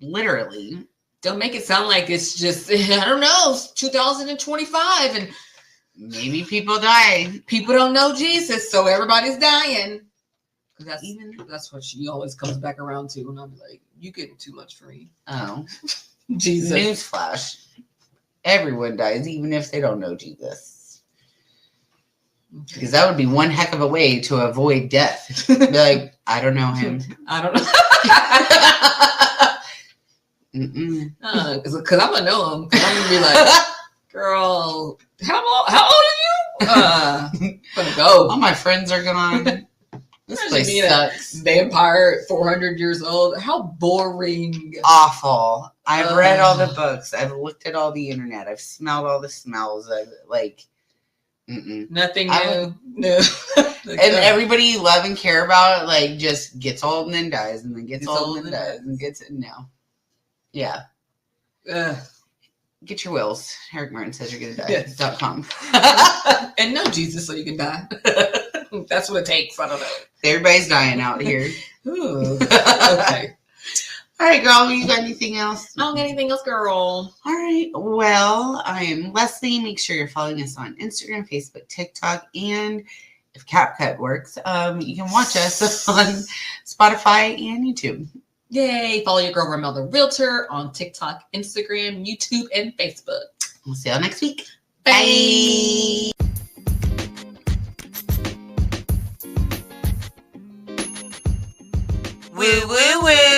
Literally. Don't make it sound like it's just, I don't know, 2025 and maybe people die. People don't know Jesus, so everybody's dying. That's what she always comes back around to, and I'll be like, you getting too much for me. Oh. Jesus. Newsflash. Everyone dies, even if they don't know Jesus. Okay. Because that would be one heck of a way to avoid death. Be like, I don't know him. I don't know. Because I'm going to know him. I'm going to be like, girl, how old are you? I'm going to go. All my friends are gone. This place sucks. Vampire, 400 years old. How boring. Awful. I've read all the books. I've looked at all the internet. I've smelled all the smells. Nothing new. No. And everybody you love and care about, like, just gets old and then dies, and then gets old and then dies, and gets it now. Yeah. Get your wills. Eric Martin says you're gonna die. Yes. .com. And know Jesus so you can die. That's what it takes. I don't know. Everybody's dying out here. Ooh. Okay. All right, girl. You got anything else? I don't got anything else, girl. All right. Well, I am Leslie. Make sure you're following us on Instagram, Facebook, TikTok, and if CapCut works, you can watch us on Spotify and YouTube. Yay. Follow your girl, Ramel the Realtor, on TikTok, Instagram, YouTube, and Facebook. We'll see y'all next week. Bye. Woo woo woo.